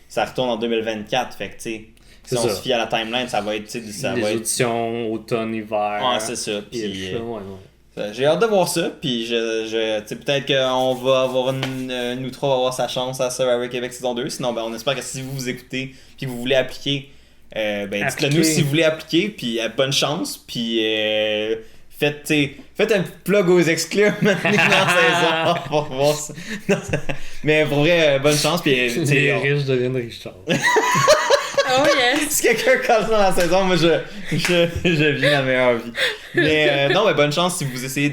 ça retourne en 2024, fait que tu sais, si on se fie à la timeline, ça va être... Les auditions, automne, hiver. Ouais, c'est ça. Puis, ouais. j'ai hâte de voir ça, puis tu sais, peut-être qu'on va avoir nous trois va avoir sa chance à Survivor Québec saison 2, sinon ben, on espère que si vous écoutez puis que vous voulez appliquer, ben dites-le nous si vous voulez appliquer, puis bonne chance, puis faites un petit plug aux exclus maintenant dans la saison pour voir ça. Non, mais pour vrai, bonne chance, puis les riches deviennent Richard. Oh yes! Si quelqu'un casse dans la saison, moi je vis la meilleure vie. Mais non, mais bonne chance si vous essayez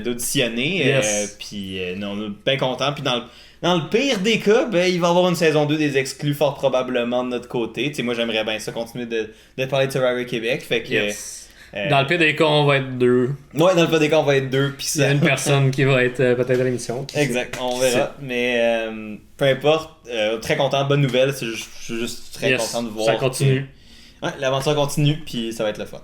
d'auditionner. Yes. Puis non, on est bien content. Puis dans le pire des cas, ben, il va y avoir une saison 2 des exclus fort probablement de notre côté. Tu sais, moi j'aimerais bien ça continuer de parler de Survivor Québec. Fait que, yes. Dans le pire des cas, on va être 2. Ouais, dans le pire des cas, on va être 2. Puis il y a une personne qui va être peut-être à l'émission. Exact, on verra. Mais peu importe, très content, bonne nouvelle. Je suis juste très content de voir. Ça continue. Ouais, l'aventure continue, puis ça va être le fun.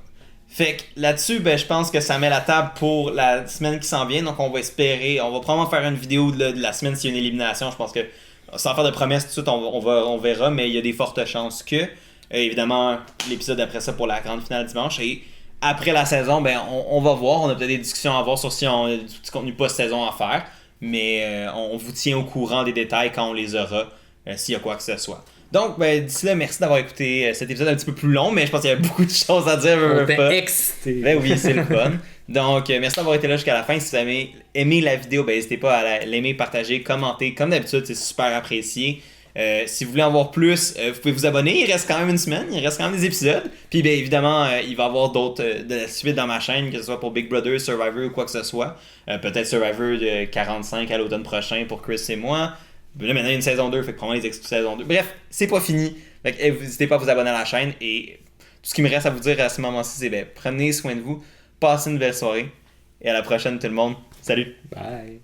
Fait que là-dessus, ben, je pense que ça met la table pour la semaine qui s'en vient. Donc, on va espérer, on va probablement faire une vidéo de la semaine s'il y a une élimination. Je pense que, sans faire de promesses tout de suite, on verra, mais il y a des fortes chances que. Évidemment, l'épisode après ça pour la grande finale dimanche. Et après la saison, ben, on va voir. On a peut-être des discussions à avoir sur si on a du petit contenu post-saison à faire. Mais on vous tient au courant des détails quand on les aura, s'il y a quoi que ce soit. Donc, ben, d'ici là, merci d'avoir écouté cet épisode un petit peu plus long, mais je pense qu'il y avait beaucoup de choses à dire. On était excité. Ben oui, c'est le fun. Donc, merci d'avoir été là jusqu'à la fin. Si vous avez aimé la vidéo, ben, n'hésitez pas à l'aimer, partager, commenter. Comme d'habitude, c'est super apprécié. Si vous voulez en voir plus, vous pouvez vous abonner. Il reste quand même une semaine, il reste quand même des épisodes. Puis, bien évidemment, il va y avoir d'autres de la suite dans ma chaîne, que ce soit pour Big Brother, Survivor ou quoi que ce soit. Peut-être Survivor de 45 à l'automne prochain pour Chris et moi. Là, maintenant, il y a une saison 2, fait que probablement les exclus saison 2. Bref, c'est pas fini. Fait que, n'hésitez pas à vous abonner à la chaîne. Et tout ce qui me reste à vous dire à ce moment-ci, c'est ben, prenez soin de vous, passez une belle soirée. Et à la prochaine, tout le monde. Salut! Bye!